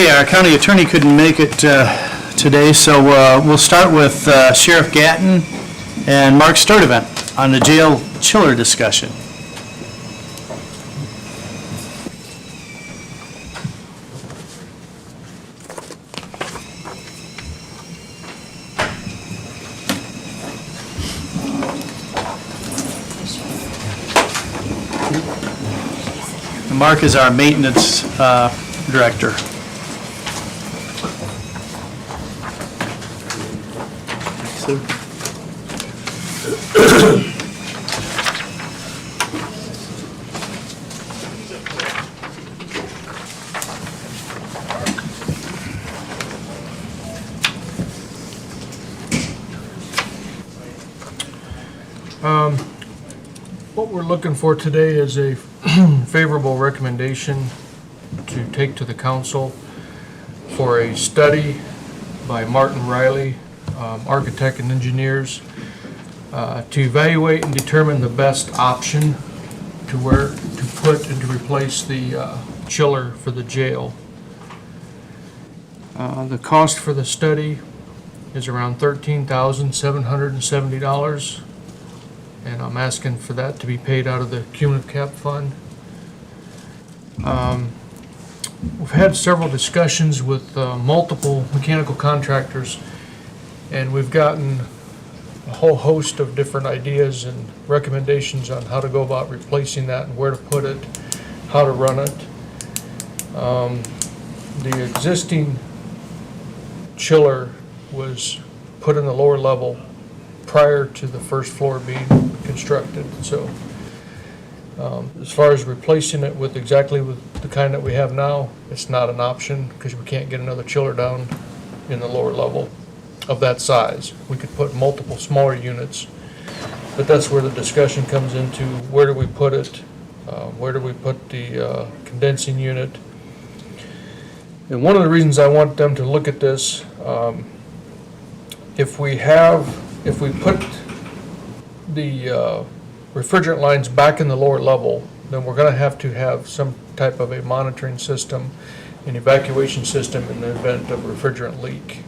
Okay, our county attorney couldn't make it today, so we'll start with Sheriff Gatton and Mark Sturdivant on the jail chiller discussion. Mark is our maintenance director. What we're looking for today is a favorable recommendation to take to the council for a study by Martin Riley, architect and engineers, to evaluate and determine the best option to where to put and to replace the chiller for the jail. The cost for the study is around $13,770. And I'm asking for that to be paid out of the cumulative cap fund. We've had several discussions with multiple mechanical contractors, and we've gotten a whole host of different ideas and recommendations on how to go about replacing that and where to put it, how to run it. The existing chiller was put in the lower level prior to the first floor being constructed. So as far as replacing it with exactly with the kind that we have now, it's not an option because we can't get another chiller down in the lower level of that size. We could put multiple smaller units, but that's where the discussion comes into where do we put it, where do we put the condensing unit. And one of the reasons I want them to look at this, if we put the refrigerant lines back in the lower level, then we're going to have some type of a monitoring system, an evacuation system in the event of a refrigerant leak.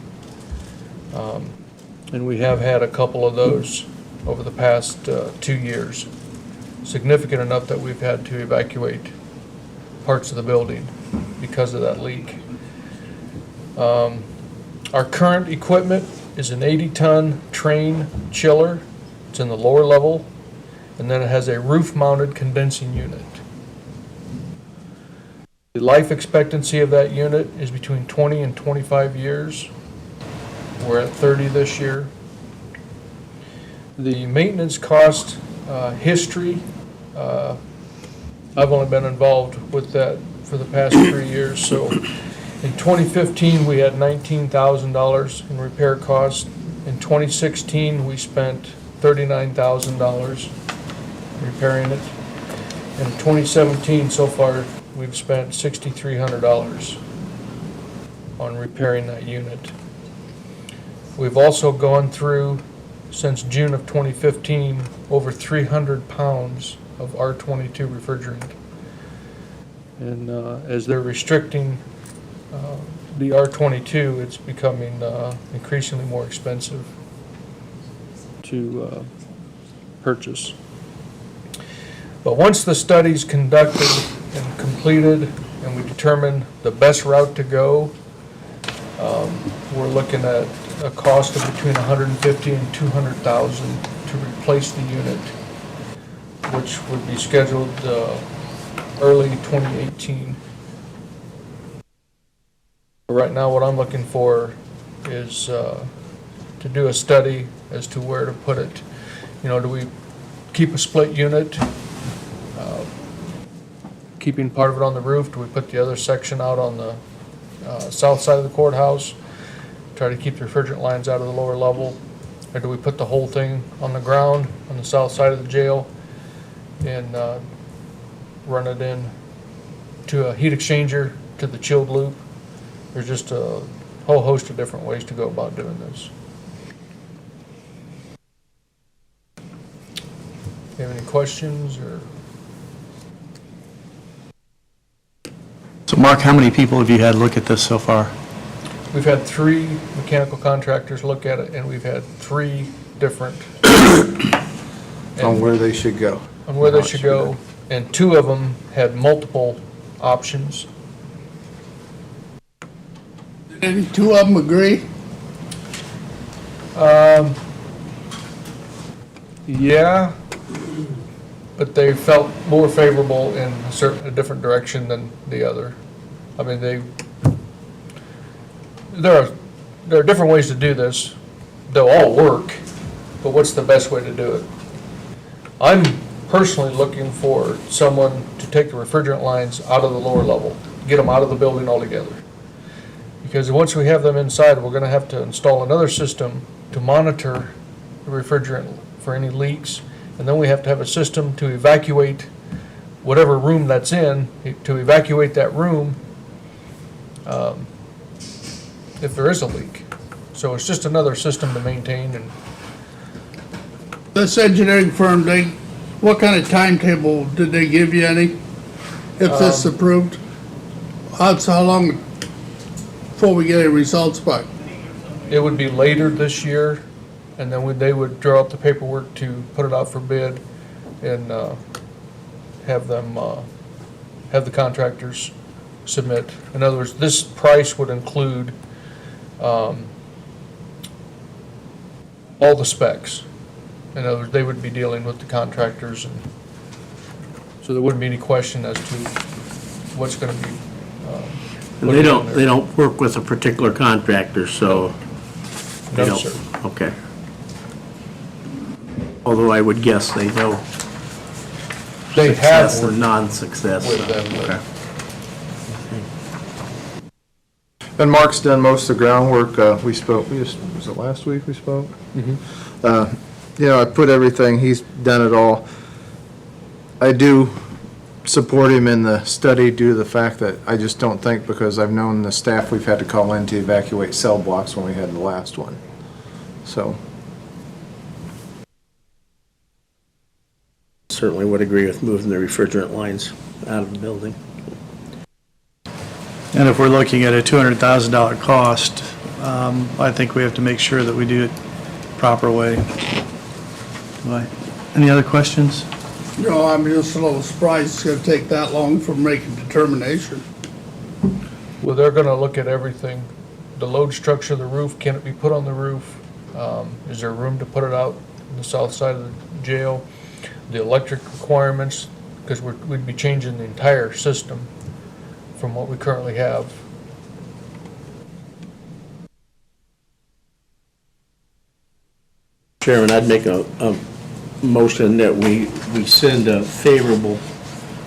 And we have had a couple of those over the past 2 years, significant enough that we've had to evacuate parts of the building because of that leak. Our current equipment is an 80-ton train chiller. It's in the lower level, and then it has a roof-mounted condensing unit. The life expectancy of that unit is between 20 and 25 years. We're at 30 this year. The maintenance cost history, I've only been involved with that for the past 3 years, so in 2015, we had $19,000 in repair costs. In 2016, we spent $39,000 repairing it. In 2017, so far, we've spent $6,300 on repairing that unit. We've also gone through, since June of 2015, over 300 pounds of R22 refrigerant. And as they're restricting the R22, it's becoming increasingly more expensive to purchase. But once the study's conducted and completed and we determine the best route to go, we're looking at a cost of between $150,000 and $200,000 to replace the unit, which would be scheduled early 2018. Right now, what I'm looking for is to do a study as to where to put it. You know, do we keep a split unit, keeping part of it on the roof? Do we put the other section out on the south side of the courthouse, try to keep the refrigerant lines out of the lower level? Or do we put the whole thing on the ground on the south side of the jail and run it in to a heat exchanger to the chilled loop? There's just a whole host of different ways to go about doing this. You have any questions or? So Mark, how many people have you had look at this so far? We've had 3 mechanical contractors look at it, and we've had 3 different. On where they should go. On where they should go, and 2 of them had multiple options. Did any 2 of them agree? Yeah, but they felt more favorable in a different direction than the other. I mean, there are different ways to do this. They'll all work, but what's the best way to do it? I'm personally looking for someone to take the refrigerant lines out of the lower level, get them out of the building altogether. Because once we have them inside, we're gonna have to install another system to monitor the refrigerant for any leaks. And then we have to have a system to evacuate whatever room that's in, to evacuate that room if there is a leak. So it's just another system to maintain. And This engineering firm, what kind of timetable did they give you any? If this is approved? How long before we get any results back? it would be later this year, and then they would draw up the paperwork to put it out for bid and have them, have the contractors submit. In other words, this price would include all the specs. In other words, they would be dealing with the contractors, and so there wouldn't be any question as to what's gonna be. And they don't work with a particular contractor, so they No, don't, sir. okay. Although I would guess they know They have success and worked non-success. with them, but And Mark's done most of the groundwork. We spoke, was it last week we spoke? You know, I put everything, he's done it all. I do support him in the study due to the fact that I just don't think, because I've known the staff we've had to call in to evacuate cell blocks when we had the last one. So, Certainly would agree with moving the refrigerant lines out of the building. And if we're looking at a $200,000 cost, I think we have to make sure that we do it proper way. Right. Any other questions? No, I'm just a little surprised it's gonna take that long for making determination. well, they're gonna look at everything. The load structure of the roof, can it be put on the roof? Is there room to put it out on the south side of the jail? The electric requirements, because we'd be changing the entire system from what we currently have. Chairman, I'd make a motion that we send a favorable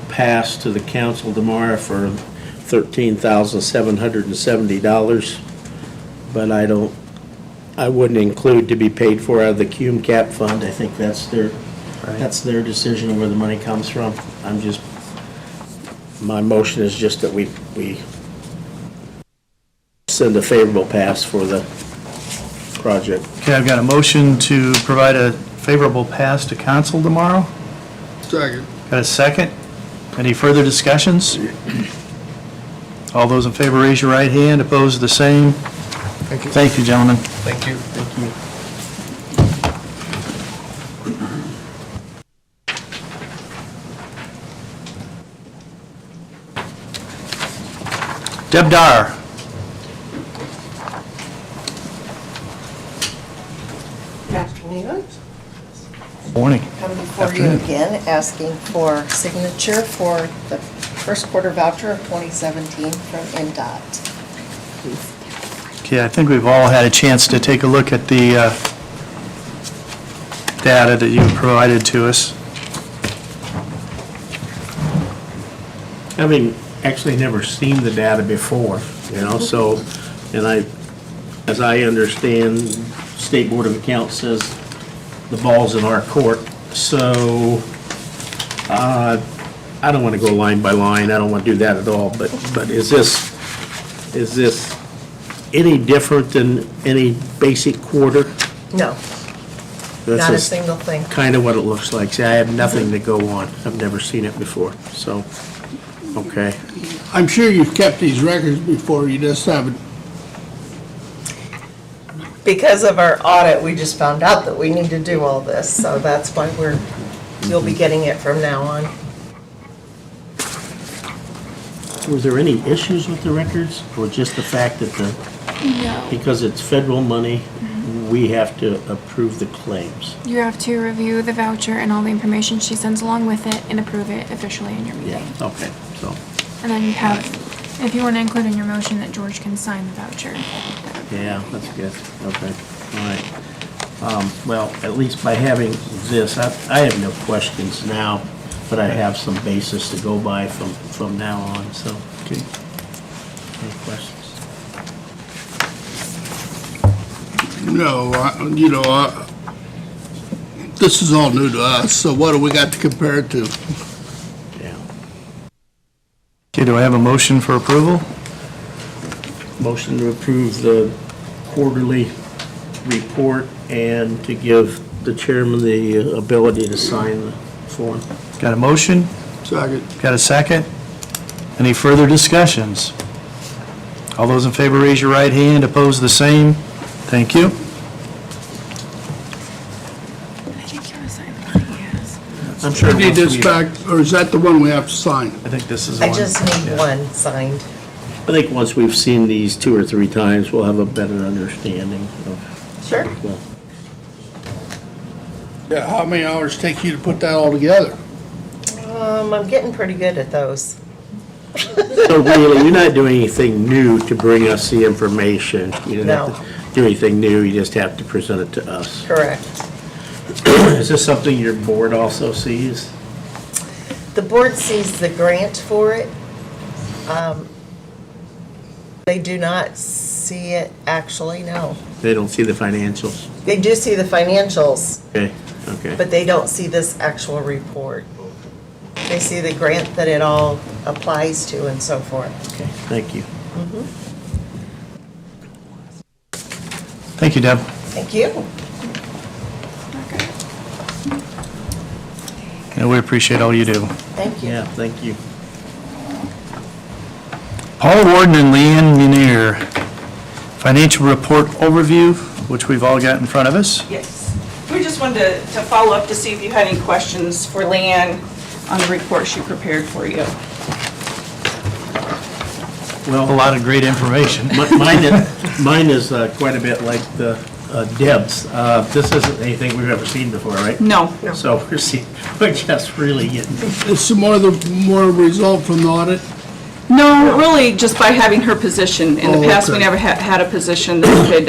pass to the council tomorrow for $13,770. But I wouldn't include to be paid for out of the Cume Cap Fund. I think that's their decision of where the money comes from. My motion is just that we send a favorable pass for the project. Okay, I've got a motion to provide a favorable pass to council tomorrow. Second. Got a second? Any further discussions? All those in favor, raise your right hand. Opposed, the same. thank you. Thank you, gentlemen. Thank you. Thank you. Deb Dar. Good afternoon. Morning. Coming before you Afternoon. again, asking for signature for the first quarter voucher of 2017 from NDOT. Okay, I think we've all had a chance to take a look at the data that you provided to us. Having actually never seen the data before, so, and as I understand, State Board of Accounts says the ball's in our court, so, I don't want to go line by line, I don't want to do that at all, but is this any different than any basic quarter? No, That's not a just single thing. kind of what it looks like. See, I have nothing to go on, I've never seen it before, so. Okay, I'm sure you've kept these records before, you just haven't. Because of our audit, we just found out that we need to do all this, so that's why you'll be getting it from now on. was there any issues with the records, or just the fact that No. because it's federal money, we have to approve the claims? You have to review the voucher and all the information she sends along with it and approve it officially in your meeting. Okay, so, And then you have, if you want to include in your motion that George can sign the voucher. yeah, that's good, okay, all right. Well, at least by having this, I have no questions now, but I have some basis to go by from now on, so. Okay. Any questions? No, this is all new to us, so what do we got to compare it to? Yeah. Okay, do I have a motion for approval? Motion to approve the quarterly report and to give the chairman the ability to sign the form. Got a motion? Second. Got a second? Any further discussions? All those in favor, raise your right hand. Opposed, the same. Thank you. I think you want to sign the one he has. I'm sure. We need once this we- back, or is that the one we have to sign? I think this is I one. just need Yeah. one signed. I think once we've seen these 2 or 3 times, we'll have a better understanding of, Sure. well, Yeah, how many hours take you to put that all together? I'm getting pretty good at those. so really, you're not doing anything new to bring us the information. You don't have No. to do anything new, you just have to present it to us. Correct. Is this something your board also sees? The board sees the grant for it. They do not see it actually, no. They don't see the financials? They do see the financials, Okay, okay. but they don't see this actual report. They see the grant that it all applies to and so forth. Okay, thank you. Thank you, Deb. Thank you. And we appreciate all you do. Thank you. Yeah, thank you. Paula Warden and Leanne Munier, financial report overview, which we've all got in front of us. Yes. We just wanted to follow up to see if you had any questions for Leanne on the report she prepared for you. A Well, lot of great information. mine is quite a bit like the Deb's. This isn't anything we've ever seen before, right? No. So we're just really getting, Is some more result from the audit? No, really, just by having her position. In the Oh, past, we okay. never had a position that could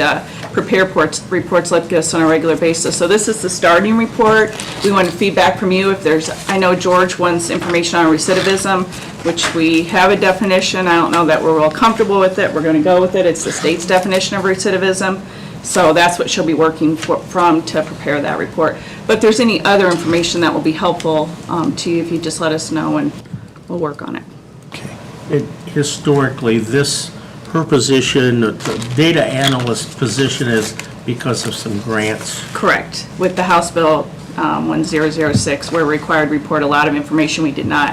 prepare reports like this on a regular basis. So this is the starting report. We wanted feedback from you if there's, I know George wants information on recidivism, which we have a definition. I don't know that we're real comfortable with it. We're going to go with it. It's the state's definition of recidivism. So that's what she'll be working from to prepare that report. But if there's any other information that will be helpful to you, if you just let us know and we'll work on it. historically, her position, the data analyst position is because of some grants. Correct. With the House Bill 1006, we're required to report a lot of information we did not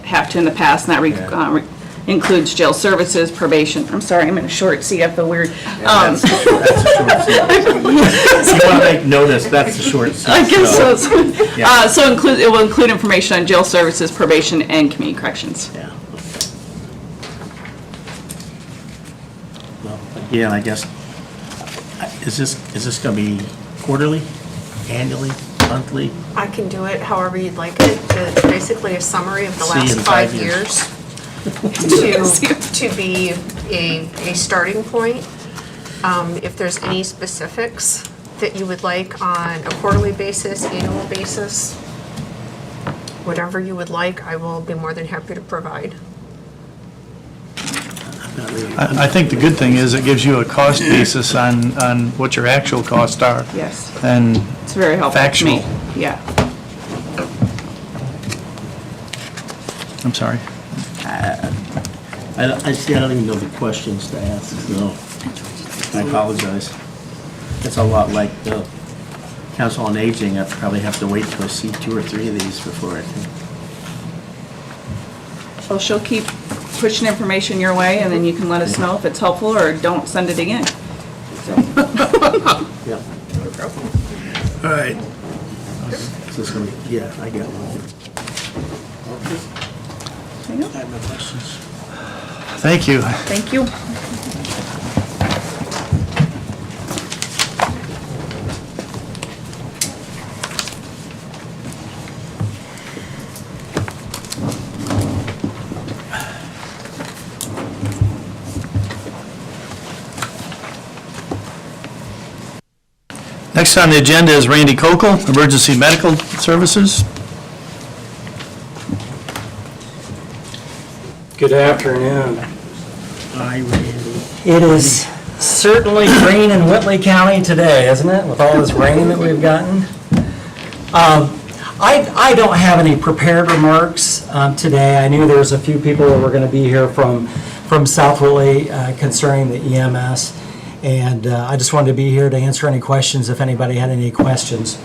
have to in the past, and that includes jail services, probation. I'm sorry, I'm in a short seat, I feel weird. That's the short seat. You want to make notice, that's the short seat. I guess so. Yeah. So it will include information on jail services, probation, and community corrections. Yeah. Well, again, I guess, is this going to be quarterly, annually, monthly? I can do it however you'd like it. It's basically a summary of the See you last in 5 5 years. years to be a starting point. If there's any specifics that you would like on a quarterly basis, annual basis, whatever you would like, I will be more than happy to provide. Not really. I think the good thing is it gives you a cost basis on what your actual costs are. Yes, And it's very helpful to me. Factual. Yeah. I'm sorry. I see, I don't even know the questions to ask, so I apologize. It's a lot like the Council on Aging. I probably have to wait till I see 2 or 3 of these before I can. Well, she'll keep pushing information your way, and then you can let us know if it's helpful, or don't send it again. So, Yeah. All right. Is this gonna be, yeah, I got one. there you go. I have no questions. Thank you. Thank you. Next on the agenda is Randy Kokel, Emergency Medical Services. Good afternoon. Hi, Randy. It is certainly green in Whitley County today, isn't it, with all this rain that we've gotten? I don't have any prepared remarks today. I knew there was a few people that were going to be here from South Whitley concerning the EMS, and I just wanted to be here to answer any questions if anybody had any questions.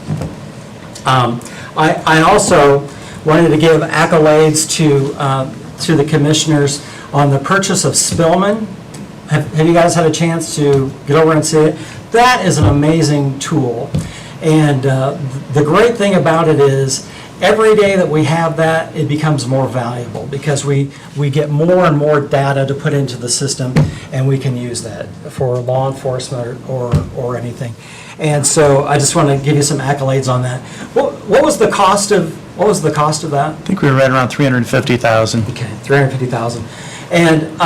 I also wanted to give accolades to the commissioners on the purchase of Spillman. Have you guys had a chance to get over and see it? That is an amazing tool. And the great thing about it is, every day that we have that, it becomes more valuable because we get more and more data to put into the system, and we can use that for law enforcement or anything. And so I just want to give you some accolades on that. What was the cost of that? I think we were right around $350,000. Okay, $350,000. And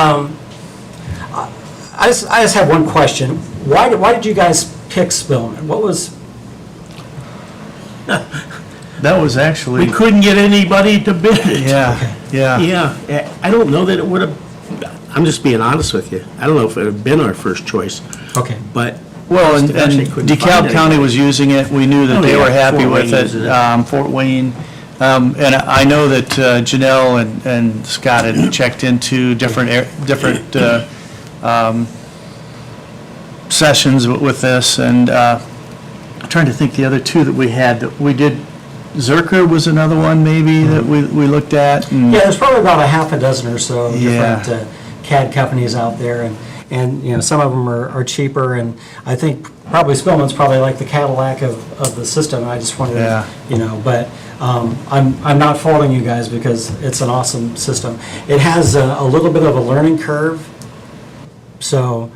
I just have one question. Why did you guys pick Spillman? What was? That was actually, We couldn't get anybody to bid it. yeah, yeah. Yeah, I don't know that it would have, I'm just being honest with you. I don't know if it would have been our first choice, Okay. but. Well, and actually couldn't find DeKalb County anybody. was using it. We knew that Oh, they yeah, were happy Fort with Wayne uses it, it. Fort Wayne. And I know that Janelle and Scott had checked into different sessions with this, and I'm trying to think the other two that we had, that we did, Zerker was another one maybe that we looked at. And Yeah, there's probably about a half a dozen or so Yeah. different CAD companies out there, and you know, some of them are cheaper, and I think probably Spillman's probably like the Cadillac of the system. I just wanted Yeah. to, you know, but I'm not faulting you guys because it's an awesome system. It has a little bit of a learning curve, so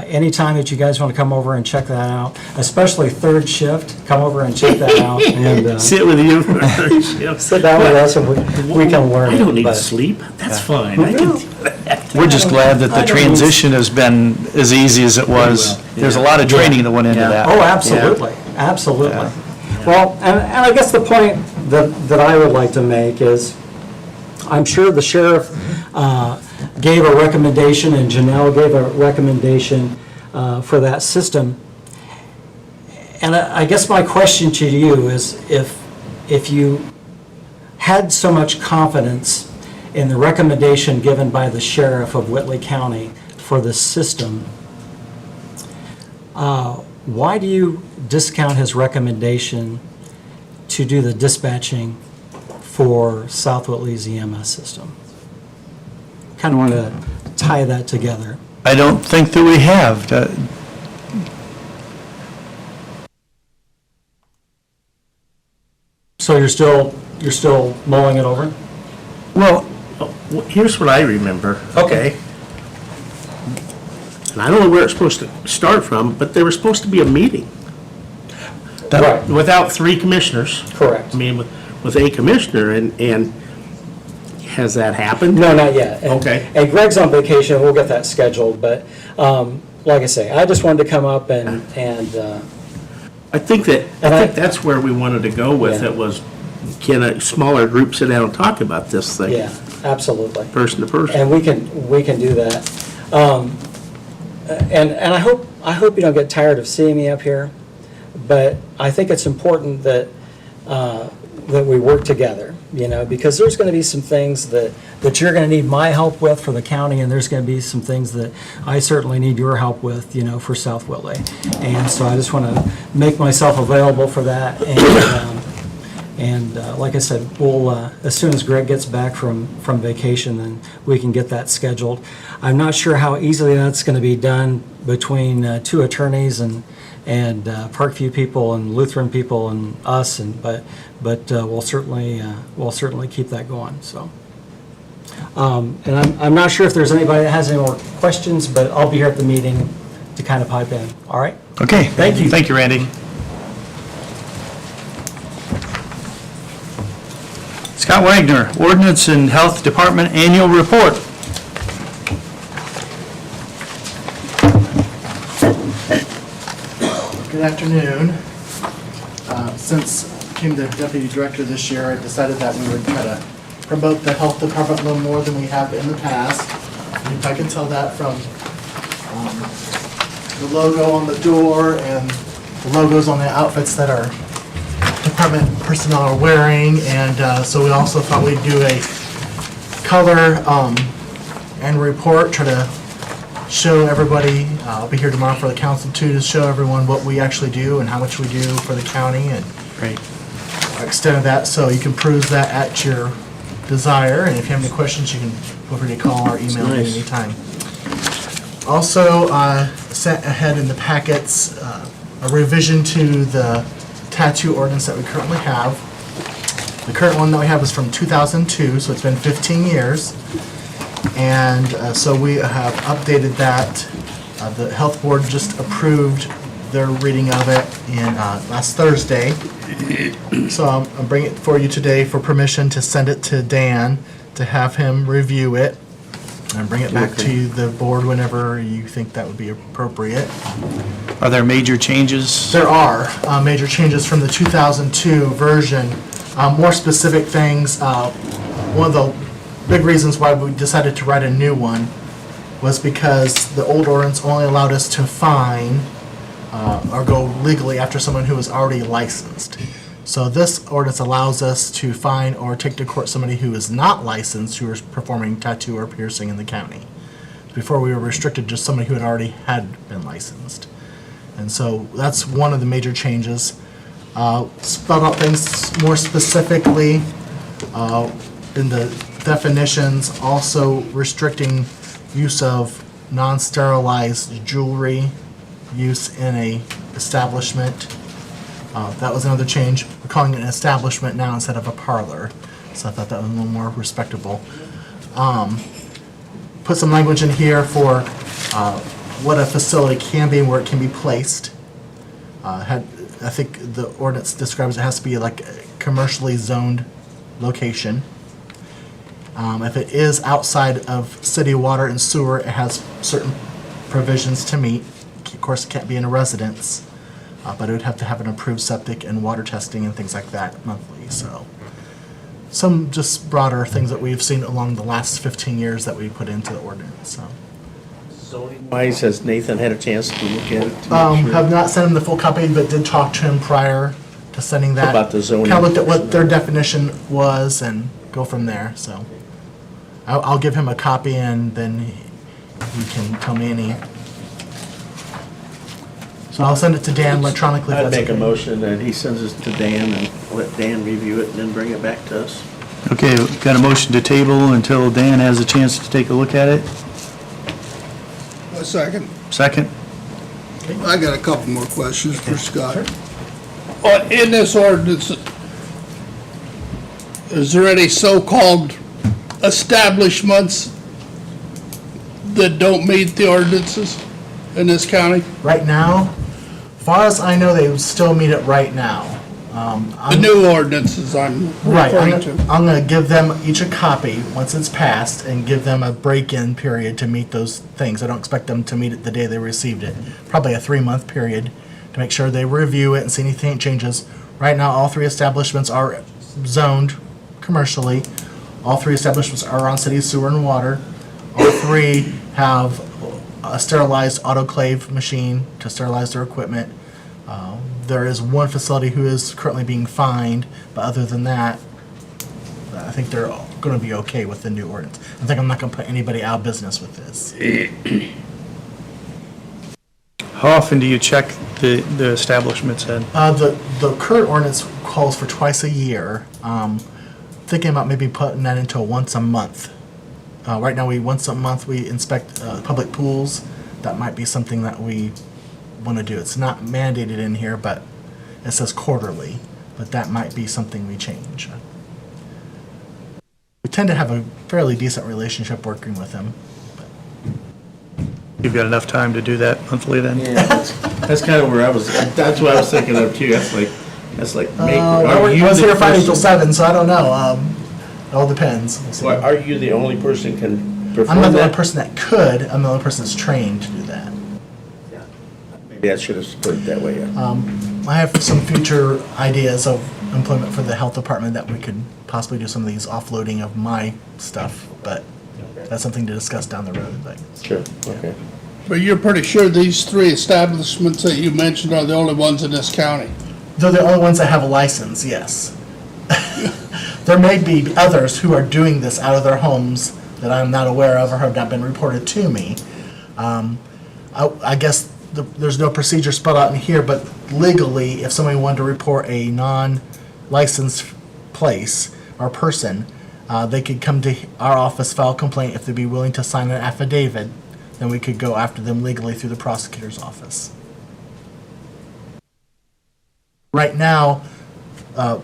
anytime that you guys want to come over and check that out, especially third shift, come over and check that out and Sit with you. sit down with us and we can learn. I don't it, need but- sleep. That's fine. I can do that. we're just glad that the transition has been as easy as it was. well, There's a lot of training that went into Yeah. that. Oh, absolutely, absolutely. Yeah. Well, and I guess the point that I would like to make is, I'm sure the sheriff gave a recommendation and Janelle gave a recommendation for that system. And I guess my question to you is, if you had so much confidence in the recommendation given by the sheriff of Whitley County for the system, why do you discount his recommendation to do the dispatching for South Whitley's EMS system? Kind of want to tie that together. I don't think that we have. So you're still mulling it over? Well, Well, here's what I remember. Okay. And I don't know where it's supposed to start from, but there was supposed to be a meeting Right, without three commissioners. correct. I mean, with a commissioner, and has that happened? No, not yet. And- Okay. And Greg's on vacation, we'll get that scheduled, but like I say, I just wanted to come up and I think And I- that's where we wanted to go with Yeah. it, was can a smaller group sit down and talk about this thing? yeah, absolutely. Person to person. And we can do that. And I hope you don't get tired of seeing me up here, but I think it's important that we work together, you know, because there's going to be some things that you're going to need my help with for the county, and there's going to be some things that I certainly need your help with, you know, for South Whitley. And so I just want to make myself available for that, And like I said, we'll, as soon as Greg gets back from vacation, then we can get that scheduled. I'm not sure how easily that's going to be done between two attorneys and Parkview people and Lutheran people and us, but we'll certainly keep that going, so. And I'm not sure if there's anybody that has any more questions, but I'll be here at the meeting to kind of pipe in, all right? Okay. Thank you. Thank you, Randy. Scott Wagner, Ordinance and Health Department Annual Report. Good afternoon. Since I became the deputy director this year, I decided that we would try to promote the health department a little more than we have in the past. And if I can tell that from the logo on the door and the logos on the outfits that our department personnel are wearing. And so we also thought we'd do a color and report, try to show everybody, I'll be here tomorrow for the council too, to show everyone what we actually do and how much we do for the county, and Great. extend that so you can peruse that at your desire. And if you have any questions, you can feel free to call or email me Nice. anytime. Also, sent ahead in the packets a revision to the tattoo ordinance that we currently have. The current one that we have is from 2002, so it's been 15 years. And so we have updated that. The health board just approved their reading of it in last Thursday. So I'm bringing it for you today for permission to send it to Dan to have him review it and bring it back to the board whenever you think that would be appropriate. Are there major changes? There are major changes from the 2002 version. More specific things. One of the big reasons why we decided to write a new one was because the old ordinance only allowed us to fine or go legally after someone who was already licensed. So this ordinance allows us to fine or take to court somebody who is not licensed, who is performing tattoo or piercing in the county. Before, we were restricted to somebody who had been licensed. And so that's one of the major changes. Spelled out things more specifically in the definitions, also restricting use of non-sterilized jewelry use in a establishment. That was another change. We're calling it an establishment now instead of a parlor, so I thought that was a little more respectable. Put some language in here for what a facility can be and where it can be placed. I think the ordinance describes it has to be like a commercially zoned location. If it is outside of city water and sewer, it has certain provisions to meet. Of course, it can't be in a residence, but it would have to have an approved septic and water testing and things like that monthly. So, some just broader things that we've seen along the last 15 years that we put into the ordinance. So, Wise, has Nathan had a chance to look at it? to make sure? have not sent him the full copy, but did talk to him prior to sending that. About the zoning. Kind of looked at what their definition was and go from there. So, I'll give him a copy and then he can tell me any. So I'll send it to Dan electronically. if I'd that's make a okay. motion that he sends it to Dan and let Dan review it and then bring it back to us. Okay, we've got a motion to table until Dan has a chance to take a look at it. A second. Second? I got a couple more questions for Scott. In this ordinance, is there any so-called establishments that don't meet the ordinances in this county? Right now, as far as I know, they still meet it right now. The new ordinances I'm Right, referring to. I'm gonna give them each a copy once it's passed and give them a break-in period to meet those things. I don't expect them to meet it the day they received it. Probably a 3-month period to make sure they review it and see anything changes. Right now, all 3 establishments are zoned commercially. All 3 establishments are on city sewer and water. All 3 have a sterilized autoclave machine to sterilize their equipment. There is one facility who is currently being fined, but other than that, I think they're going to be okay with the new ordinance. I think I'm not going to put anybody out of business with this. How often do you check the establishments, Ed? The current ordinance calls for twice a year. Thinking about maybe putting that into a once a month. Right now, once a month we inspect public pools. That might be something that we want to do. It's not mandated in here, but it says quarterly. But that might be something we change. We tend to have a fairly decent relationship working with him. You've got enough time to do that monthly then? Yeah, that's kind of where that's what I was thinking of too. That's like, I was here Friday till 7, so I don't know. It all depends. We'll see. Are you the only person can perform I'm not the only that? person that could. I'm the only person that's trained to do that. Maybe I should have put it that way, yeah. I have some future ideas of employment for the health department that we could possibly do some of these offloading of my stuff, but that's something to discuss down the road. But Sure, okay. But you're pretty sure these 3 establishments that you mentioned are the only ones in this county? they're the only ones that have a license, yes. There may be others who are doing this out of their homes that I'm not aware of or have not been reported to me. I guess there's no procedure spelled out in here, but legally, if somebody wanted to report a non-licensed place or person, they could come to our office, file a complaint. If they'd be willing to sign an affidavit, then we could go after them legally through the prosecutor's office. Right now,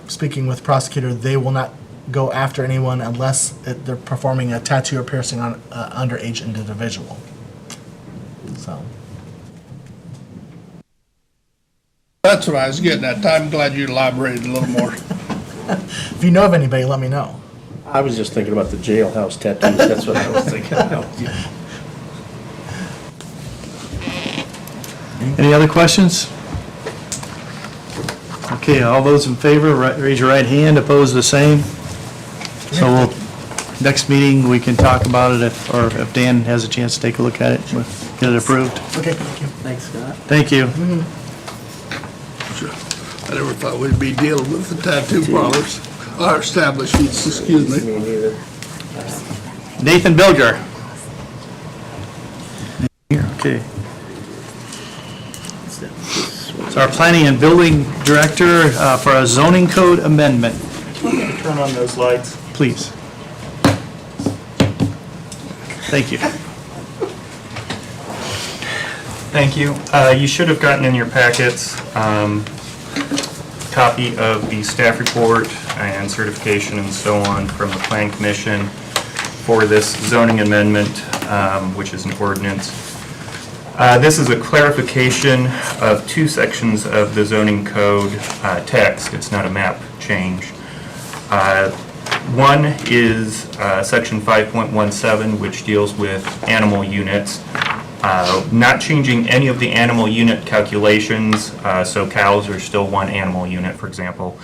speaking with prosecutor, they will not go after anyone unless they're performing a tattoo or piercing on underage individual. So. That's what I was getting at. I'm glad you elaborated a little more. If you know of anybody, let me know. I was just thinking about the jailhouse tattoos, that's what I was thinking. Any other questions? Okay, all those in favor, raise your right hand, opposed, the same. So next meeting, we can talk about it if Dan has a chance to take a look at it, we'll get it approved. Okay, thank you. Thanks, Scott. Thank you. I never thought we'd be dealing with the tattoo parlors, our establishments, excuse me. Me neither. Nathan Bilger. Here, okay. So our planning and building director for a zoning code amendment, Turn on those lights. please. Thank you. Thank you. You should have gotten in your packets copy of the staff report and certification and so on from the Plan Commission for this zoning amendment, which is an ordinance. This is a clarification of two sections of the zoning code text. It's not a map change. One is section 5.17, which deals with animal units. Not changing any of the animal unit calculations, so cows are still one animal unit, for example.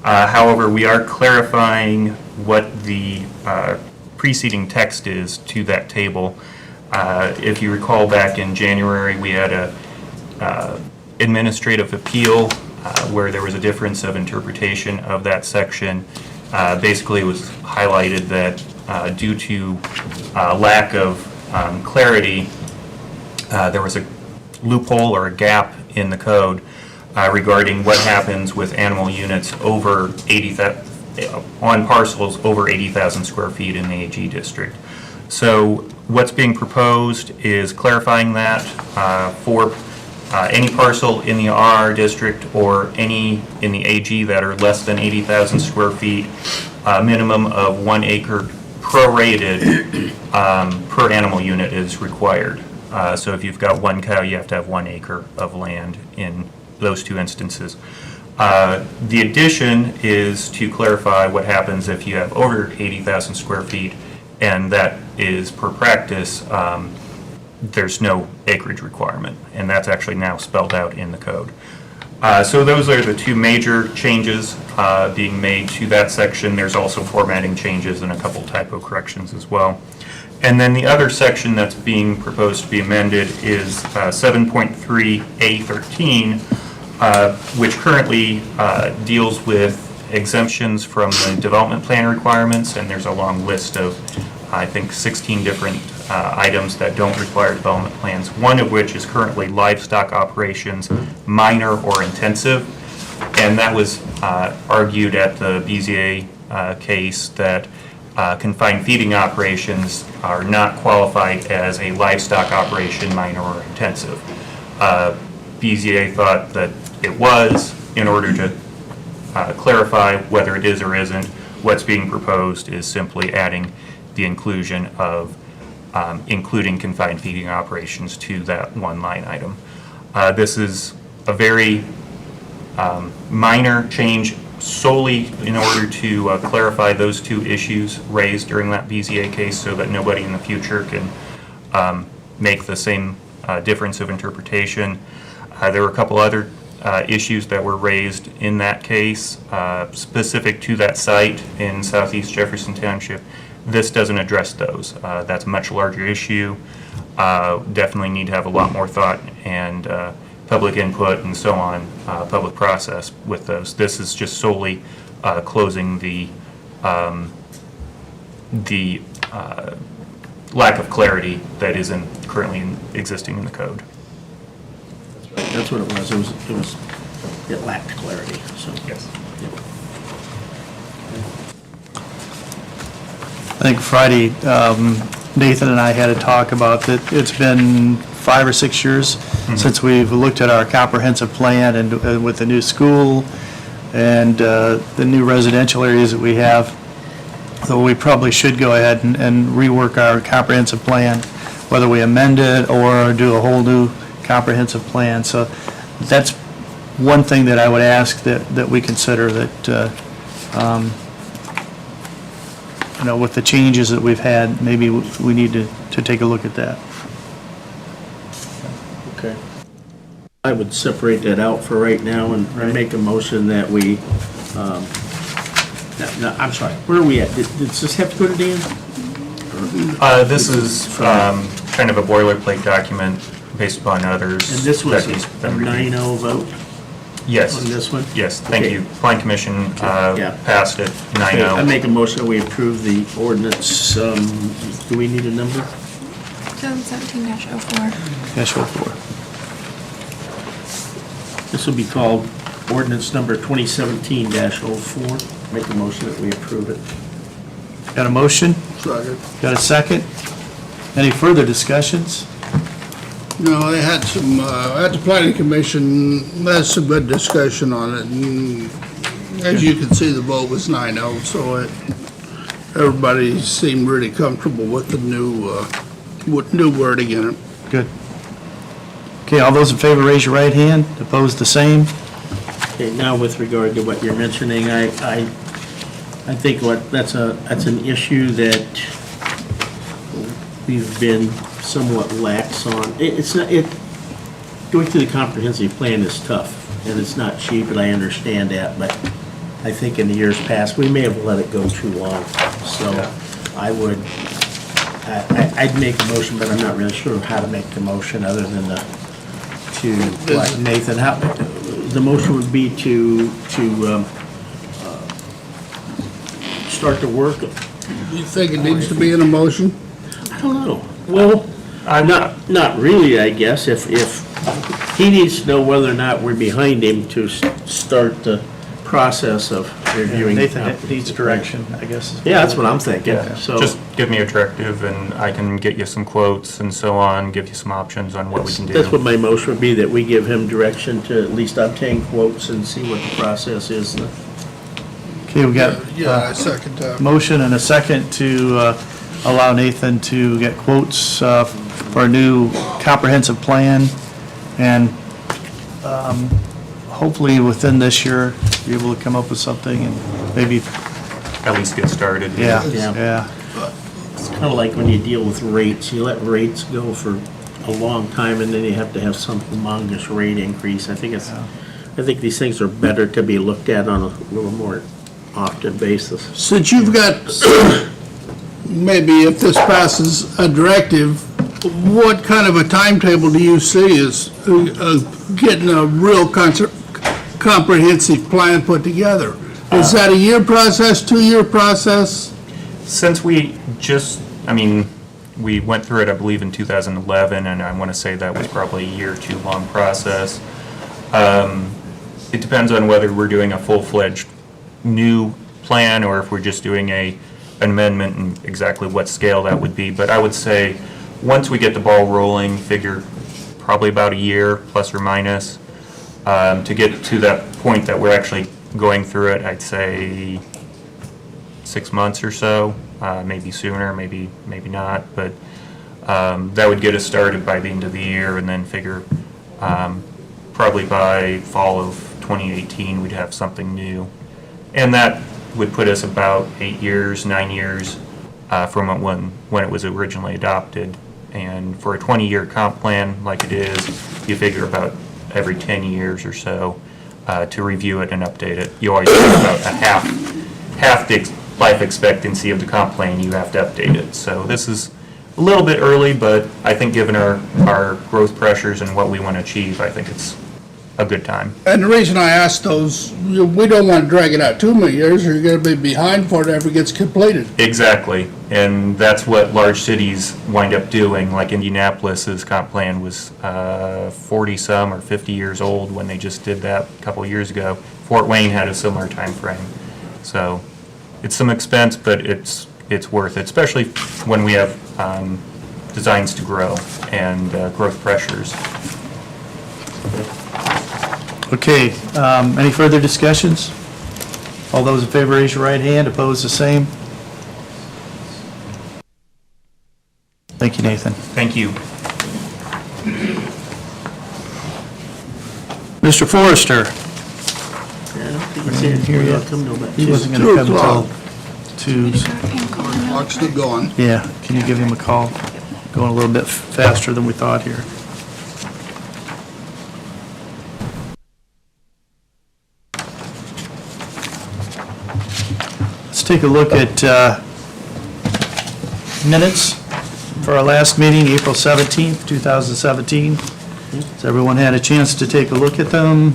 However, we are clarifying what the preceding text is to that table. If you recall back in January, we had a administrative appeal where there was a difference of interpretation of that section. Basically, it was highlighted that due to lack of clarity, there was a loophole or a gap in the code regarding what happens with animal units over 80,000, on parcels over 80,000 square feet in the AG district. So what's being proposed is clarifying that for any parcel in the RR district or any in the AG that are less than 80,000 square feet, a minimum of 1 acre prorated per animal unit is required. So if you've got one cow, you have to have 1 acre of land in those two instances. The addition is to clarify what happens if you have over 80,000 square feet, and that is per practice, there's no acreage requirement, and that's actually now spelled out in the code. So those are the two major changes being made to that section. There's also formatting changes and a couple typo corrections as well. And then the other section that's being proposed to be amended is 7.3A13, which currently deals with exemptions from the development plan requirements, and there's a long list of, I think, 16 different items that don't require development plans, one of which is currently livestock operations, minor or intensive, and that was argued at the BZA case that confined feeding operations are not qualified as a livestock operation, minor or intensive. BZA thought that it was. In order to clarify whether it is or isn't, what's being proposed is simply adding the inclusion of including confined feeding operations to that one line item. This is a very minor change solely in order to clarify those two issues raised during that BZA case so that nobody in the future can make the same difference of interpretation. There were a couple other issues that were raised in that case specific to that site in southeast Jefferson Township. This doesn't address those. That's a much larger issue. Definitely need to have a lot more thought and public input and so on, public process with those. This is just solely closing the lack of clarity that isn't currently existing in the code. That's what it was. It lacked clarity, so. Yes. I think Friday, Nathan and I had a talk about that. It's been 5 or 6 years since we've looked at our comprehensive plan and with the new school and the new residential areas that we have. So we probably should go ahead and rework our comprehensive plan, whether we amend it or do a whole new comprehensive plan. So that's one thing that I would ask that we consider, that you know, with the changes that we've had, maybe we need to take a look at that. Okay. I would separate that out for right now and make a motion that we, no, I'm sorry, where are we at? Did this have to go to Dan? This is kind of a boilerplate document based upon others. And this was that he's a been reviewing. 9-0 vote Yes. on this one? Yes, thank Okay. you. Plan Commission Yeah. passed it Okay, I 9-0. make a motion that we approve the ordinance, do we need a number? 2017-04. Yes, go for it. This will be called ordinance number 2017-04. Make a motion that we approve it. Got a motion? Second. Got a second? Any further discussions? No, they had some, at the planning commission, had some good discussion on it, and as you can see, the vote was 9-0, so everybody seemed really comfortable with the new wording in it. Good. Okay, all those in favor, raise your right hand. Opposed, the same. Okay, now with regard to what you're mentioning, I think that's an issue that we've been somewhat lax on. Going through the comprehensive plan is tough, and it's not cheap, and I understand that, but I think in the years past, we may have let it go too long. So I'd make a motion, but I'm not really sure how to make the motion other than what, Nathan, how, the motion would be to start the work. You think it needs to be in a motion? I don't know. Well, not really, I guess. If he needs to know whether or not we're behind him to start the process of reviewing. Nathan needs direction, I guess. Yeah, that's what I'm thinking. So Just give me a directive and I can get you some quotes and so on, give you some options on what we can do. that's what my motion would be, that we give him direction to at least obtain quotes and see what the process is. Okay, we got Yeah, I second that. motion and a second to allow Nathan to get quotes for a new comprehensive plan, and hopefully within this year, be able to come up with something and maybe, At least get started. yeah, Yeah. yeah. It's kind of like when you deal with rates, you let rates go for a long time and then you have to have some humongous rate increase. I think these things are better to be looked at on a little more often basis. Since you've got, maybe if this passes a directive, what kind of a timetable do you see as getting a real comprehensive plan put together? Is that a year process, 2-year process? Since we went through it, I believe, in 2011, and I want to say that was probably a year or two long process. it depends on whether we're doing a full-fledged new plan or if we're just doing an amendment and exactly what scale that would be. But I would say, once we get the ball rolling, figure probably about a year, plus or minus, to get to that point that we're actually going through it. I'd say 6 months or so, maybe sooner, maybe not, but that would get us started by the end of the year, and then figure probably by fall of 2018, we'd have something new. And that would put us about 8 years, 9 years from when it was originally adopted. And for a 20-year comp plan like it is, you figure about every 10 years or so to review it and update it. You always have about a half the life expectancy of the comp plan, you have to update it. So this is a little bit early, but I think given our growth pressures and what we want to achieve, I think it's a good time. And the reason I asked those, we don't want to drag it out too many years, or you're going to be behind before it ever gets completed. Exactly, and that's what large cities wind up doing. Like Indianapolis's comp plan was 40-some or 50 years old when they just did that a couple of years ago. Fort Wayne had a similar time frame. So it's some expense, but it's worth it, especially when we have designs to grow and growth pressures. Okay, any further discussions? All those in favor, raise your right hand. Opposed, the same. Thank you, Nathan. Thank you. Mr. Forrester. I don't think he's here. Here yet? Come to about He wasn't 2 going to come o'clock. till 2. Clock's still going. Yeah, can you give him a call? Going a little bit faster than we thought here. Let's take a look at minutes for our last meeting, April 17th, 2017. Has everyone had a chance to take a look at them?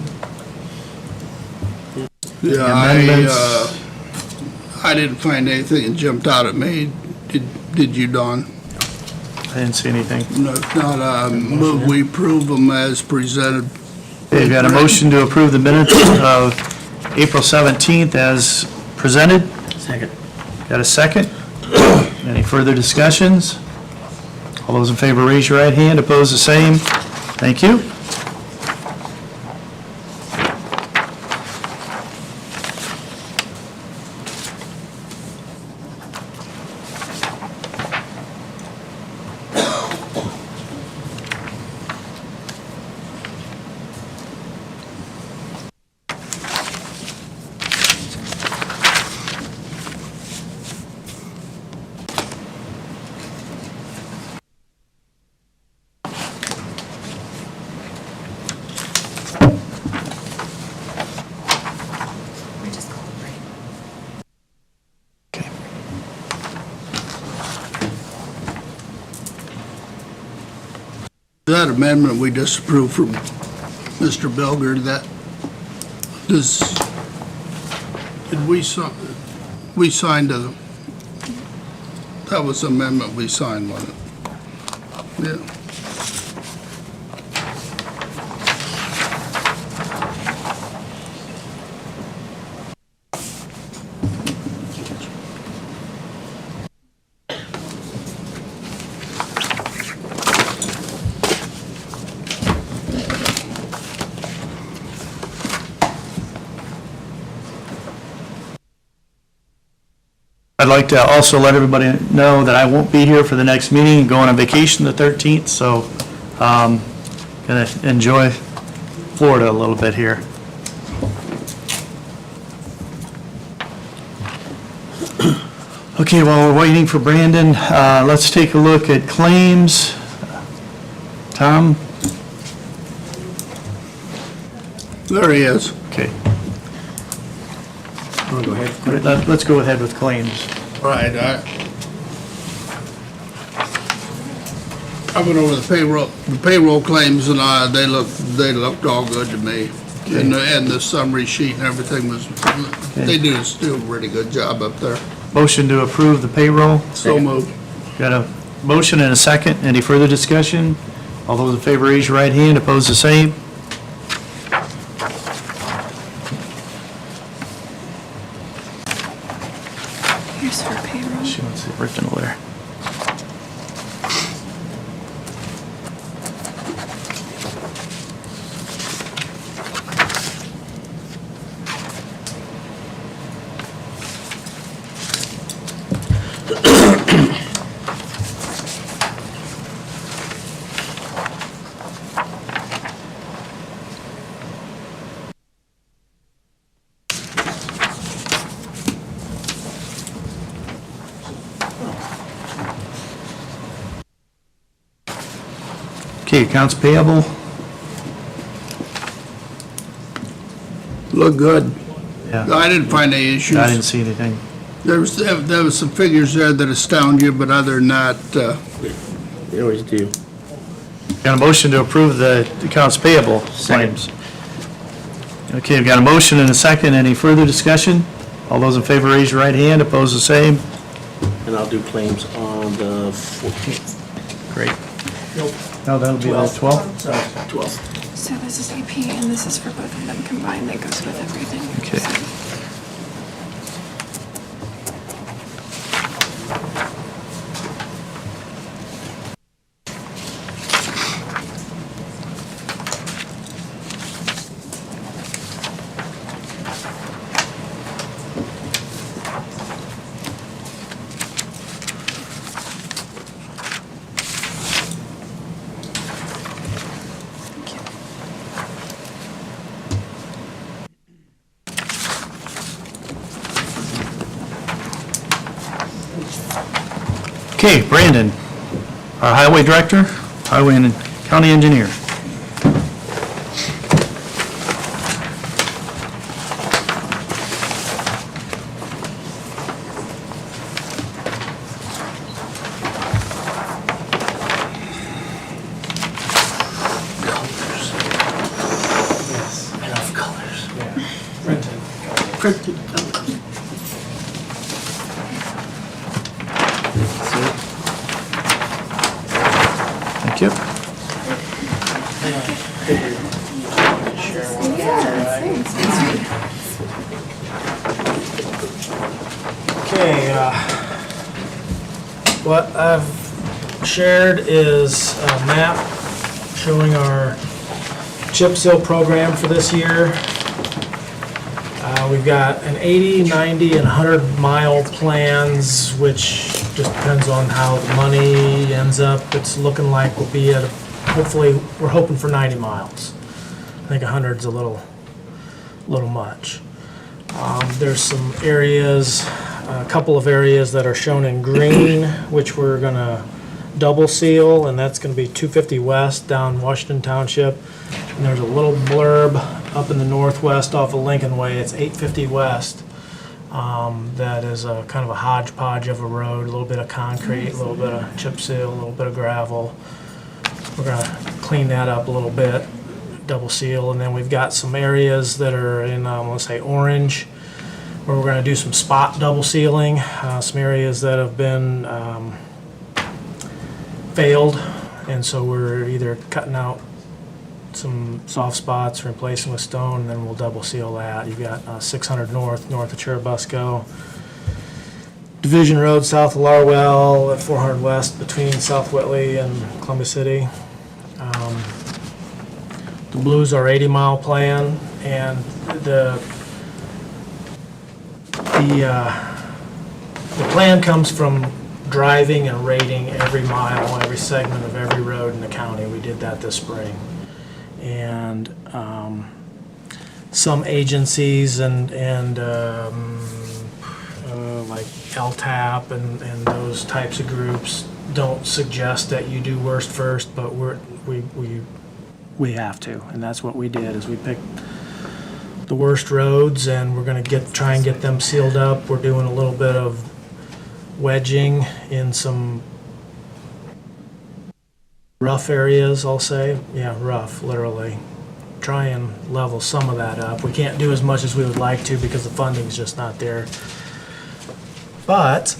Yeah, Amendments? I didn't find anything that jumped out at me. Did you, Don? I didn't see anything. No, if not, move we approve them as presented. Okay, we've got a motion to approve the minutes of April 17th as presented. Second. Got a second? Any further discussions? All those in favor, raise your right hand. Opposed, the same. Thank you. Okay. That amendment we disapproved from Mr. Bilger, we signed that was the amendment we signed, wasn't it? Yeah. I'd like to also let everybody know that I won't be here for the next meeting, going on vacation the 13th, so gonna enjoy Florida a little bit here. Okay, while we're waiting for Brandon, let's take a look at claims. Tom? There he is. Okay, Want to go ahead? let's go ahead with claims. Right, I went over the payroll claims, and they looked all good to me. And the summary sheet and everything they do still a really good job up there. Motion to approve the payroll. So moved. Got a motion and a second. Any further discussion? All those in favor, raise your right hand. Opposed, the same. Okay, accounts payable, Look good. yeah, I didn't find any issues. I didn't see anything. There was some figures there that astound you, but other than that, They always do. Got a motion to approve the accounts payable claims. Okay, we've got a motion and a second. Any further discussion? All those in favor, raise your right hand. Opposed, the same. And I'll do claims on the 14th. Great. No, that'll be the 12th? Sorry, 12th. So this is AP and this is for both of them combined, that goes with everything. Okay. Okay, Brandon, our highway director, highway and county engineer. Enough colors. Printed colors. Thank you. Okay, what I've shared is a map showing our chip seal program for this year. We've got an 80, 90, and 100-mile plans, which just depends on how the money ends up. It's looking like we'll be at, hopefully, we're hoping for 90 miles. I think 100's a little much. There's some areas, a couple of areas that are shown in green, which we're gonna double seal, and that's gonna be 250 West down Washington Township. And there's a little blurb up in the northwest off of Lincoln Way, it's 850 West. That is a kind of a hodgepodge of a road, a little bit of concrete, a little bit of chip seal, a little bit of gravel. We're gonna clean that up a little bit, double seal, and then we've got some areas that are in, let's say, orange, where we're gonna do some spot double sealing, some areas that have been failed, and so we're either cutting out some soft spots, replacing with stone, and then we'll double seal that. You've got 600 north of Cherubusco, Division Road south of Larwell, at 400 west between South Whitley and Columbia City. The blues are 80-mile plan, and the plan comes from driving and rating every mile, every segment of every road in the county. We did that this spring. And some agencies and like LTAP and those types of groups don't suggest that you do worst first, but we have to, and that's what we did. Is we picked the worst roads, and we're going to try and get them sealed up. We're doing a little bit of wedging in some rough areas, I'll say. Yeah, rough, literally. Try and level some of that up. We can't do as much as we would like to because the funding's just not there. But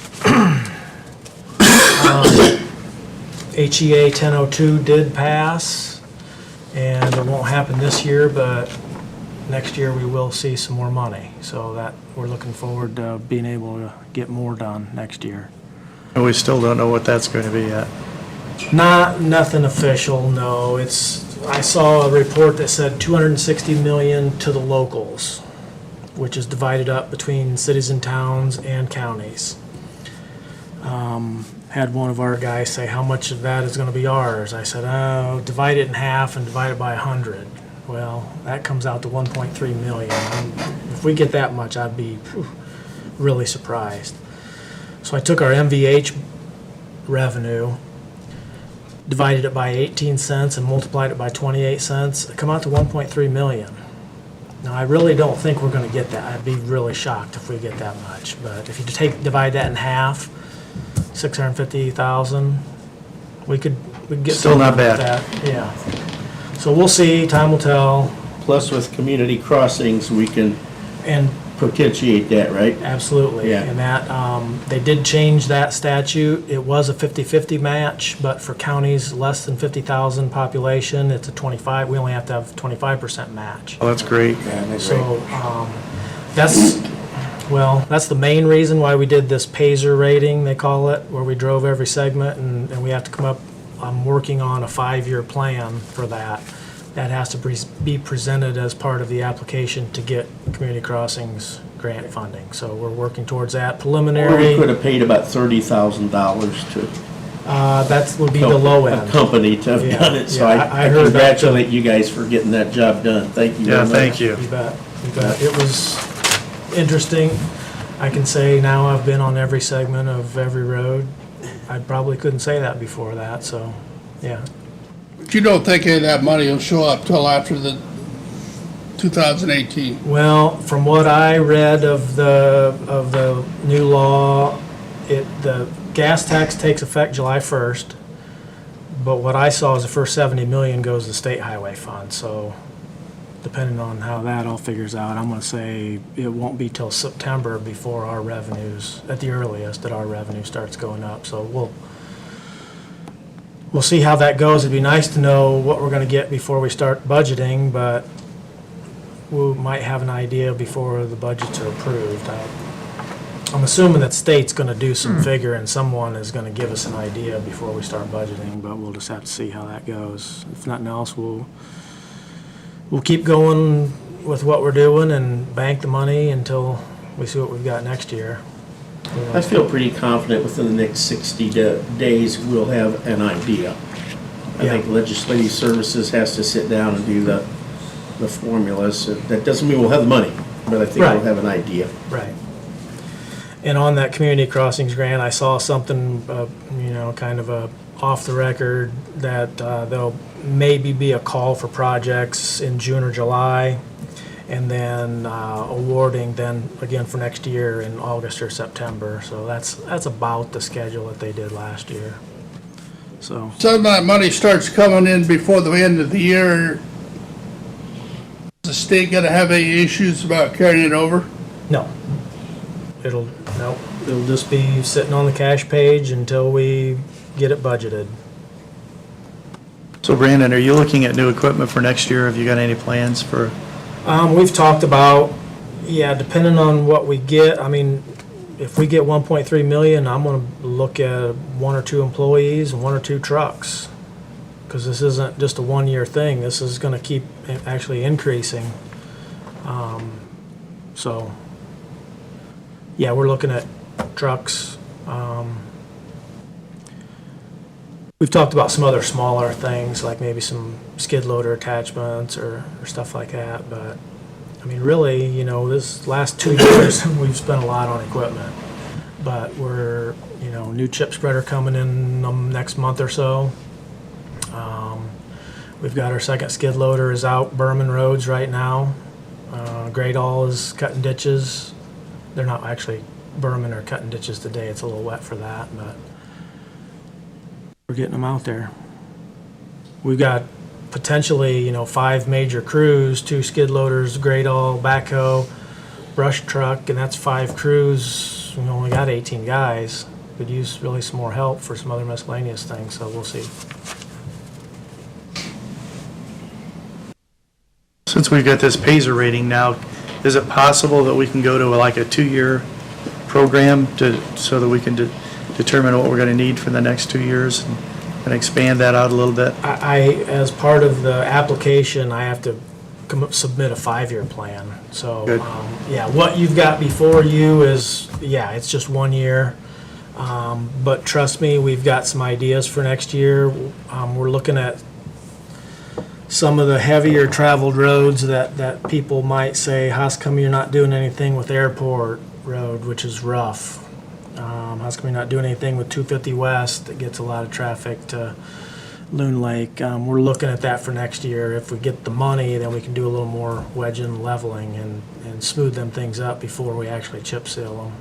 HEA 1002 did pass, and it won't happen this year, but next year we will see some more money. So that we're looking forward to being able to get more done next year. And we still don't know what that's going to be yet. Nothing official, no. I saw a report that said 260 million to the locals, which is divided up between cities and towns and counties. Had one of our guys say, how much of that is going to be ours? I said, oh, divide it in half and divide it by 100. Well, that comes out to 1.3 million. If we get that much, I'd be really surprised. So I took our MVH revenue divided it by 18 cents and multiplied it by 28 cents, it come out to 1.3 million. Now, I really don't think we're gonna get that. I'd be really shocked if we get that much. But if you divide that in half, 650,000, we could get. Still not something like bad. that. Yeah. So we'll see, time will tell, Plus with community crossings, we can and potentiate that, right? absolutely. Yeah. And that, they did change that statute. It was a 50-50 match, but for counties less than 50,000 population, it's a 25, we only have to have 25% match. Oh, that's great. So, that's, well, that's the main reason why we did this Paiser rating, they call it, where we drove every segment, and we have to come up, I'm working on a 5-year plan for that. That has to be presented as part of the application to get Community Crossings grant funding. So we're working towards that Or we preliminary. could have paid about $30,000 to That would be the low a end. company to have Yeah, done it, so yeah, I I heard that too. congratulate you guys for getting that job done. Thank you very Yeah, much. thank you. You bet, you bet. It was interesting. I can say now I've been on every segment of every road. I probably couldn't say that before that, so, yeah. But you don't think any of that money will show up till after the 2018? Well, from what I read of the new law, the gas tax takes effect July 1st, but what I saw is the first 70 million goes to the state highway fund, so depending on how that all figures out, I'm gonna say it won't be till September before our revenues, at the earliest, that our revenue starts going up, so we'll see how that goes. It'd be nice to know what we're gonna get before we start budgeting, but we might have an idea before the budgets are approved. I'm assuming that state's gonna do some figure and someone is gonna give us an idea before we start budgeting, but we'll just have to see how that goes. If nothing else, we'll keep going with what we're doing and bank the money until we see what we've got next year. I feel pretty confident within the next 60 days, we'll have an idea. I Yeah. think Legislative Services has to sit down and do the formulas. That doesn't mean we'll have the money, but I think Right. we'll have an idea. Right. And on that Community Crossings grant, I saw something, kind of a off the record, that there'll maybe be a call for projects in June or July, and then awarding then again for next year in August or September. So that's about the schedule that they did last year. So, Some of that money starts coming in before the end of the year. Is the state gonna have any issues about carrying it over? no. It'll just be sitting on the cash page until we get it budgeted. So Brandon, are you looking at new equipment for next year? Have you got any plans for? We've talked about, depending on what we get, I mean, if we get 1.3 million, I'm gonna look at 1 or 2 employees and 1 or 2 trucks. Cause this isn't just a 1-year thing, this is gonna keep actually increasing. So, yeah, we're looking at trucks. We've talked about some other smaller things, like maybe some skid loader attachments or stuff like that, but, I mean, really, this last 2 years, we've spent a lot on equipment. But we're, new chip spreader coming in next month or so. We've got our second skid loader is out Berman roads right now. Great All is cutting ditches. They're not actually, Berman are cutting ditches today, it's a little wet for that, but we're getting them out there. We've got potentially, 5 major crews, 2 skid loaders, Great All, backhoe, brush truck, and that's 5 crews. We only got 18 guys. Could use really some more help for some other miscellaneous things, so we'll see. Since we've got this Paiser rating now, is it possible that we can go to like a 2-year program so that we can determine what we're going to need for the next 2 years and expand that out a little bit? As part of the application, I have to submit a 5-year plan. So, Good. What you've got before you is, it's just 1 year. But trust me, we've got some ideas for next year. We're looking at some of the heavier traveled roads that people might say, how's come you're not doing anything with Airport Road, which is rough? How's come you're not doing anything with 250 West that gets a lot of traffic to Loon Lake. We're looking at that for next year. If we get the money, then we can do a little more wedging and leveling and smooth them things up before we actually chip seal them.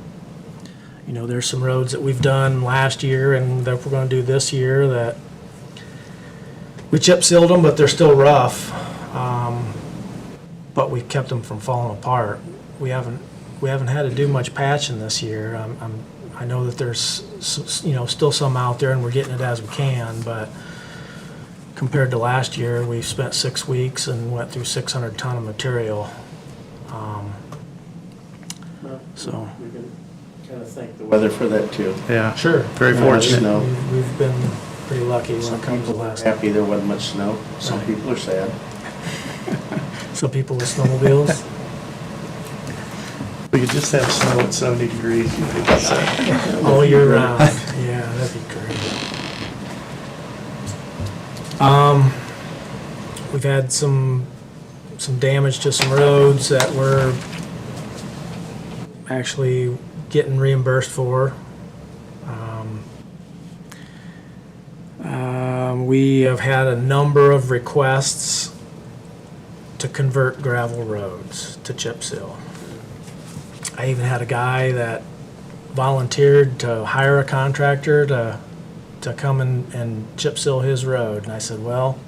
You know, there's some roads that we've done last year and that we're gonna do this year that we chip sealed them, but they're still rough. But we kept them from falling apart. We haven't had to do much patching this year. I know that there's, you know, still some out there and we're getting it as we can, but compared to last year, we spent 6 weeks and went through 600 ton of material. So, We can kind of thank the weather for that too. Yeah. sure. Very Yeah, fortunate. snow. We've been pretty lucky when Some it comes to people are last. happy there wasn't much snow. Some Right. people are sad. Some people with snowmobiles. We could just have snow at 70 degrees. All year round. Yeah, that'd be great. We've had some damage to some roads that we're actually getting reimbursed for. We have had a number of requests to convert gravel roads to chip seal. I even had a guy that volunteered to hire a contractor to come and chip seal his road. And I said, well,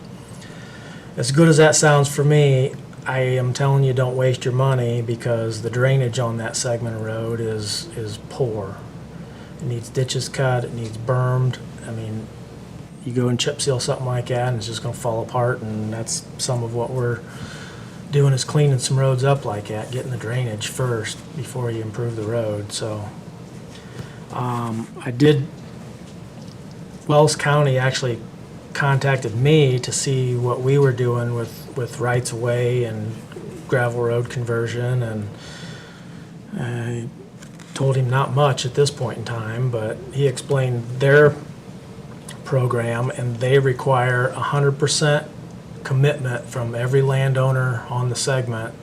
as good as that sounds for me, I am telling you, don't waste your money because the drainage on that segment of road is poor. It needs ditches cut, it needs bermed. I mean, you go and chip seal something like that and it's just gonna fall apart, and that's some of what we're doing, is cleaning some roads up like that, getting the drainage first before you improve the road. So Wells County actually contacted me to see what we were doing with rights of way and gravel road conversion, and I told him not much at this point in time, but he explained their program, and they require 100% commitment from every landowner on the segment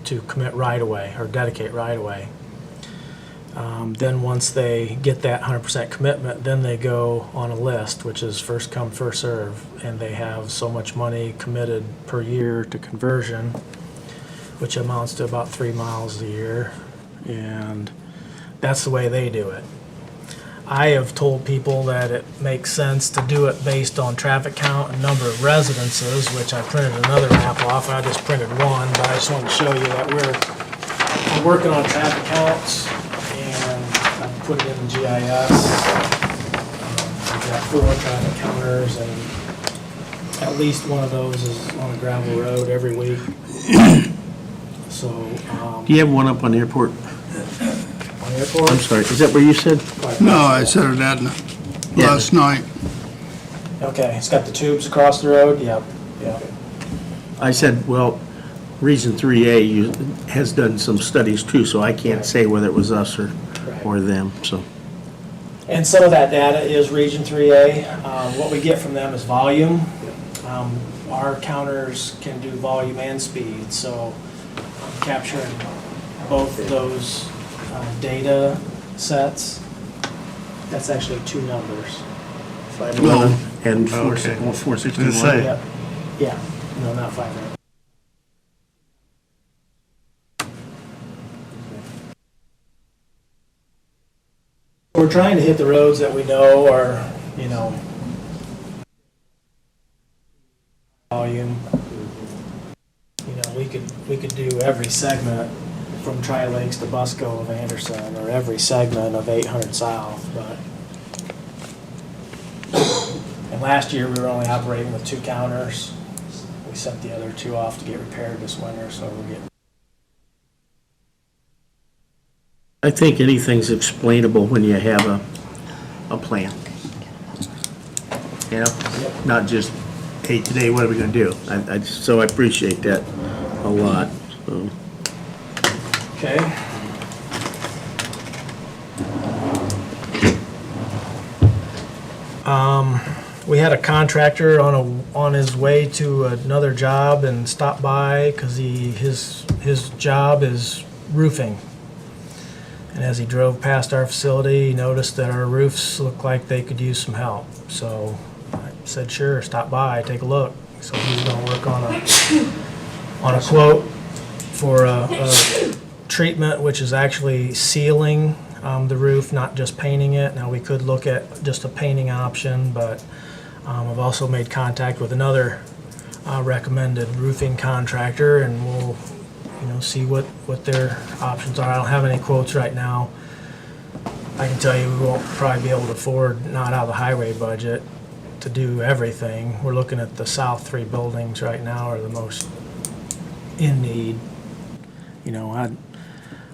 to commit right-of-way or dedicate right-of-way. Then once they get that 100% commitment, then they go on a list, which is first come, first serve, and they have so much money committed per year to conversion, which amounts to about 3 miles a year, and that's the way they do it. I have told people that it makes sense to do it based on traffic count and number of residences, which I printed another map off. I just printed one, but I just wanted to show you that we're working on traffic counts, and I've put it in GIS. We've got 4 traffic counters, and at least one of those is on a gravel road every week. So, Do you have one up on the airport? on the airport. I'm sorry, is that where you said? No, I said it that last night. Okay, it's got the tubes across the road, yep, yep. I said, well, Region 3A has done some studies too, so I can't say whether it was us or them, so. And some of that data is Region 3A. What we get from them is volume. Our counters can do volume and speed, so I'm capturing both of those data sets. That's actually 2 numbers. 511 and Okay. 461. Say. Yep. Yeah, no, not 500. We're trying to hit the roads that we know are, you know, volume. You know, we could do every segment from Tri-Lakes to Busco of Anderson, or every segment of 800 South, but. And last year, we were only operating with 2 counters. We sent the other 2 off to get repaired this winter, so we're getting. I think anything's explainable when you have a plan. You know, not just, hey, today, what are we gonna do? So I appreciate that a lot, so. Okay. We had a contractor on his way to another job and stopped by because his job is roofing. And as he drove past our facility, he noticed that our roofs looked like they could use some help. So I said, sure, stop by, take a look. So he's gonna work on a quote for a treatment, which is actually sealing the roof, not just painting it. Now, we could look at just a painting option, but I've also made contact with another recommended roofing contractor, and we'll, see what their options are. I don't have any quotes right now. I can tell you we won't probably be able to afford, not out of the highway budget, to do everything. We're looking at the south 3 buildings right now are the most in need.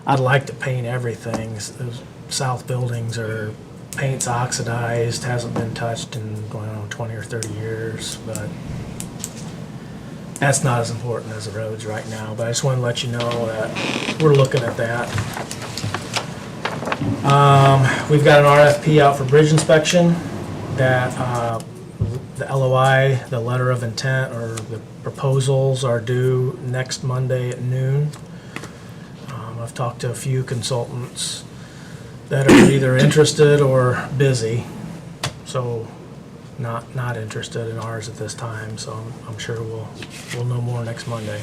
I'd like to paint everything. Those south buildings are, paint's oxidized, hasn't been touched in, going on 20 or 30 years, but that's not as important as the roads right now. But I just want to let you know that we're looking at that. We've got an RFP out for bridge inspection that the LOI, the letter of intent, or the proposals are due next Monday at noon. I've talked to a few consultants that are either interested or busy, so not interested in ours at this time, so I'm sure we'll know more next Monday.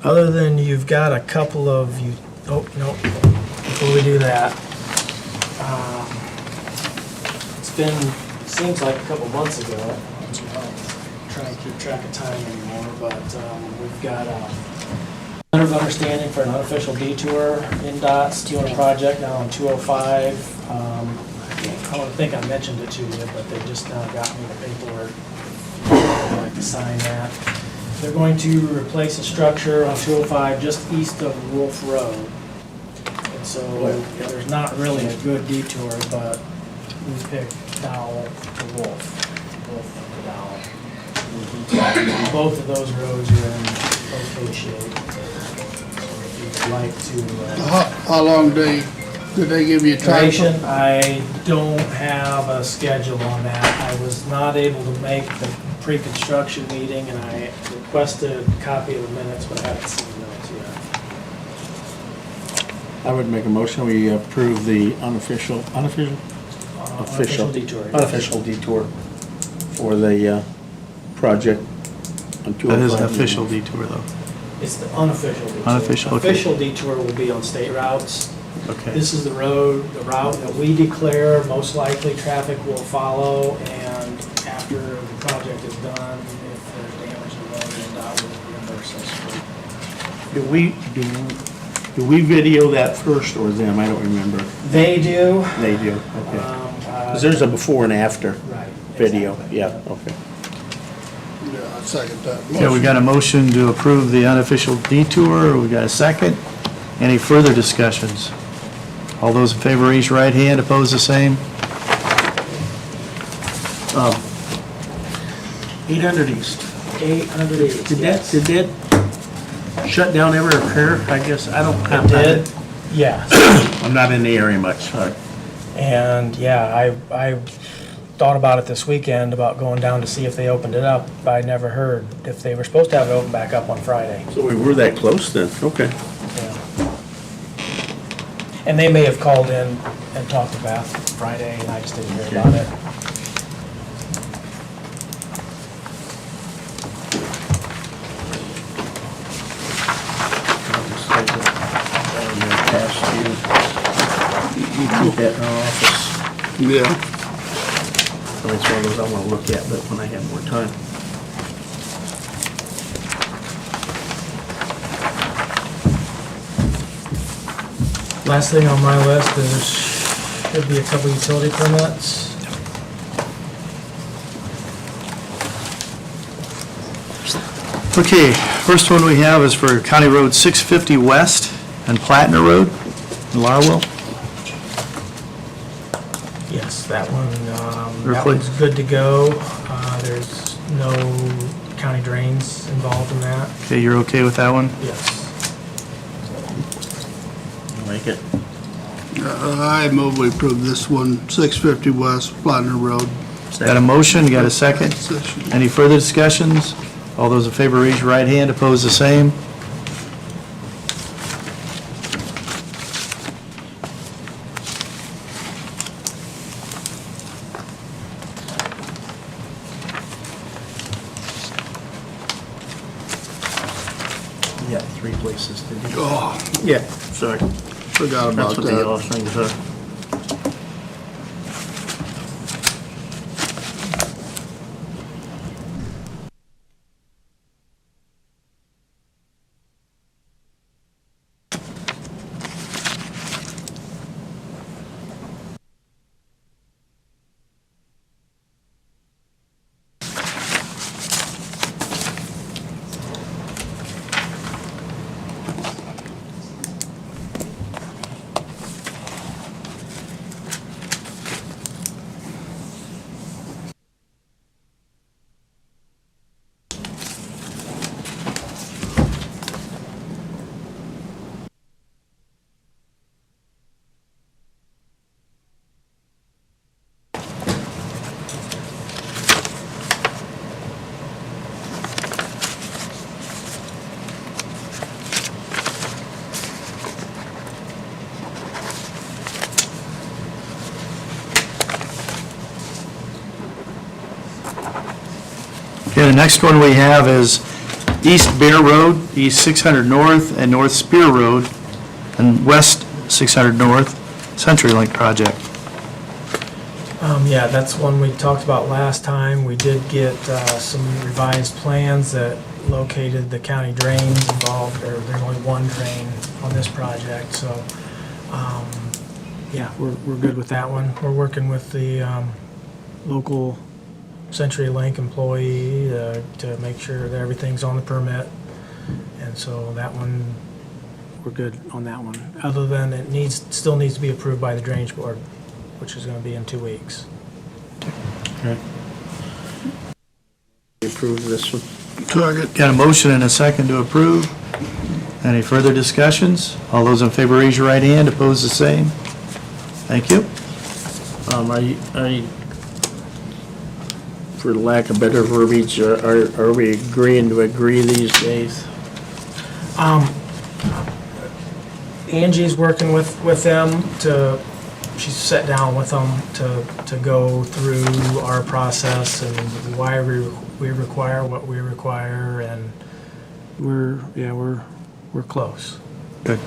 Other than you've got a couple of you, oh, no, before we do that, seems like a couple months ago, I'm trying to keep track of time anymore, but we've got a letter of understanding for an unofficial detour in DOT's doing a project down on 205. I don't think I mentioned it to you, but they just now got me the paperwork. I'd like to sign that. They're going to replace a structure on 205 just east of Wolf Road. And so there's not really a good detour, but we picked Dowell to Wolf to Dowell. Both of those roads are in okay shape. So if you'd like to... How long did they give you time? Duration, I don't have a schedule on that. I was not able to make the pre-construction meeting, and I requested a copy of the minutes, but I haven't seen those yet. I would make a motion, we approve the unofficial detour for the project on 205. That is an official detour, though. It's the unofficial detour. Unofficial, okay. Official detour will be on state routes. Okay. This is the route that we declare, most likely traffic will follow, and after the project is done, if there's damage to the road, then that will reimburse us. Do we video that first or them? I don't remember. They do. They do, okay. Because there's a before and after Right. video, exactly. yeah, okay. Yeah, I second that. Okay, we got a motion to approve the unofficial detour. We got a second. Any further discussions? All those in favor, raise your right hand. Opposed, the same. 800 East. 800 east. Did that shut down every repair? I guess, I don't have Did? Yes. I'm not in the area much, sorry. And yeah, I thought about it this weekend, about going down to see if they opened it up. I never heard if they were supposed to have it open back up on Friday. So we were that close then, okay. Yeah. And they may have called in and talked to Beth Friday, and I just didn't hear about it. You keep that in our office. Yeah. So it's one of those I want to look at, but when I have more time. Last thing on my list is, should be a couple utility permits. Okay, first one we have is for County Road 650 West and Plattner Road in Larwell. Yes, that one's Replace. good to go. There's no county drains involved in that. Okay, you're okay with that one? Yes. I like it. I move we approve this one, 650 West Plattner Road. Got a motion, got a second? Any further discussions? All those in favor, raise your right hand. Opposed, the same. Yeah, sorry. Forgot about That's what the that. yellow things are. Okay, the next one we have is East Bear Road, East 600 North, and North Spear Road, and West 600 North, CenturyLink project. Yeah, that's one we talked about last time. We did get some revised plans that located the county drains involved, or there's only one drain on this project, so, yeah, we're good with that one. We're working with the local CenturyLink employee to make sure that everything's on the permit, and so that one, we're good on that one. Other than it still needs to be approved by the Drainage Board, which is gonna be in 2 weeks. Approve this one. Got a motion and a second to approve. Any further discussions? All those in favor, raise your right hand. Opposed, the same. Thank you. For lack of better verbiage, are we agreeing to agree these days? Angie's working with them she's sat down with them to go through our process and why we require what we require, and we're close. Good.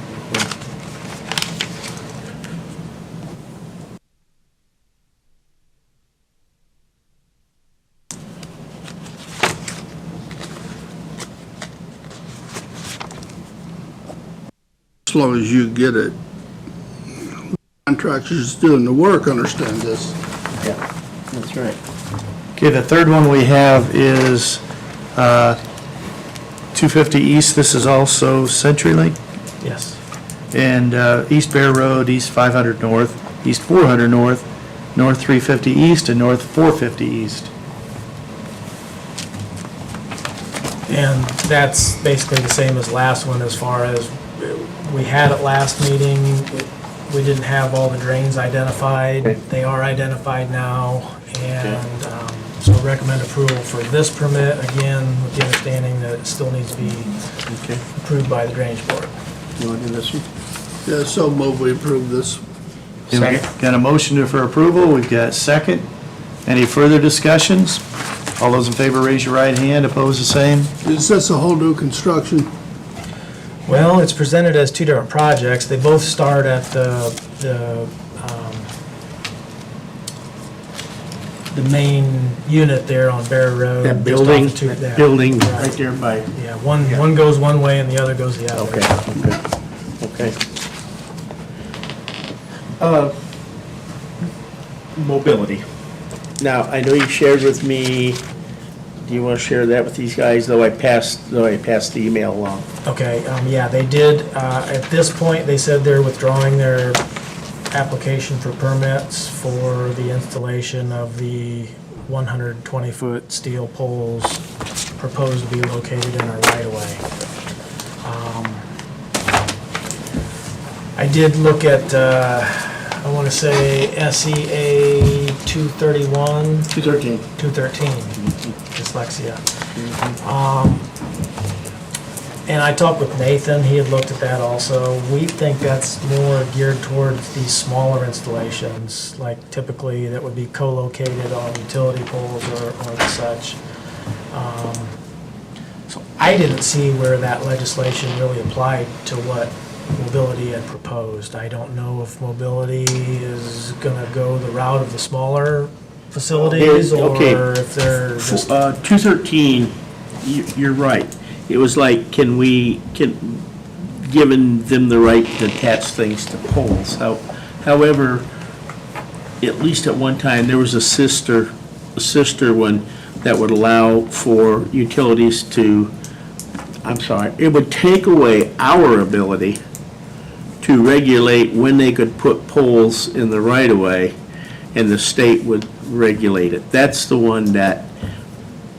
As long as you get it. Contractors doing the work understand this. Yeah, that's right. Okay, the third one we have is 250 East. This is also CenturyLink. Yes. And East Bear Road, East 500 North, East 400 North, North 350 East, and North 450 East. And that's basically the same as last one as far as we had at last meeting. We didn't have all the drains identified. Okay. They are identified now, and so recommend approval for this permit, again, with the understanding that it still needs to be Okay. approved by the Drainage Board. You want to do this one? Yeah, so move we approve this. Got a motion for approval. We've got second. Any further discussions? All those in favor, raise your right hand. Opposed, the same. Is this a whole new construction? Well, it's presented as two different projects. They both start at the main unit there on Bear Road. That just off building, of two- that yeah, building right. right there by, Yeah, one goes one way and the other goes the other. okay. Mobility. Now, I know you shared with me, do you want to share that with these guys, though I passed the email along? Okay, yeah, they did, at this point, they said they're withdrawing their application for permits for the installation of the 120-foot steel poles proposed to be located in our right-of-way. I did look at, I want to say SEA 231. 213. 213, dyslexia. And I talked with Nathan, he had looked at that also. We think that's more geared towards these smaller installations, like typically that would be co-located on utility poles or such. So I didn't see where that legislation really applied to what Mobility had proposed. I don't know if Mobility is gonna go the route of the smaller facilities, Okay. or if they're just, 213, you're right. It was like, giving them the right to attach things to poles. However, at least at one time, there was a sister one that would allow for utilities to, it would take away our ability to regulate when they could put poles in the right-of-way, and the state would regulate it. That's the one that,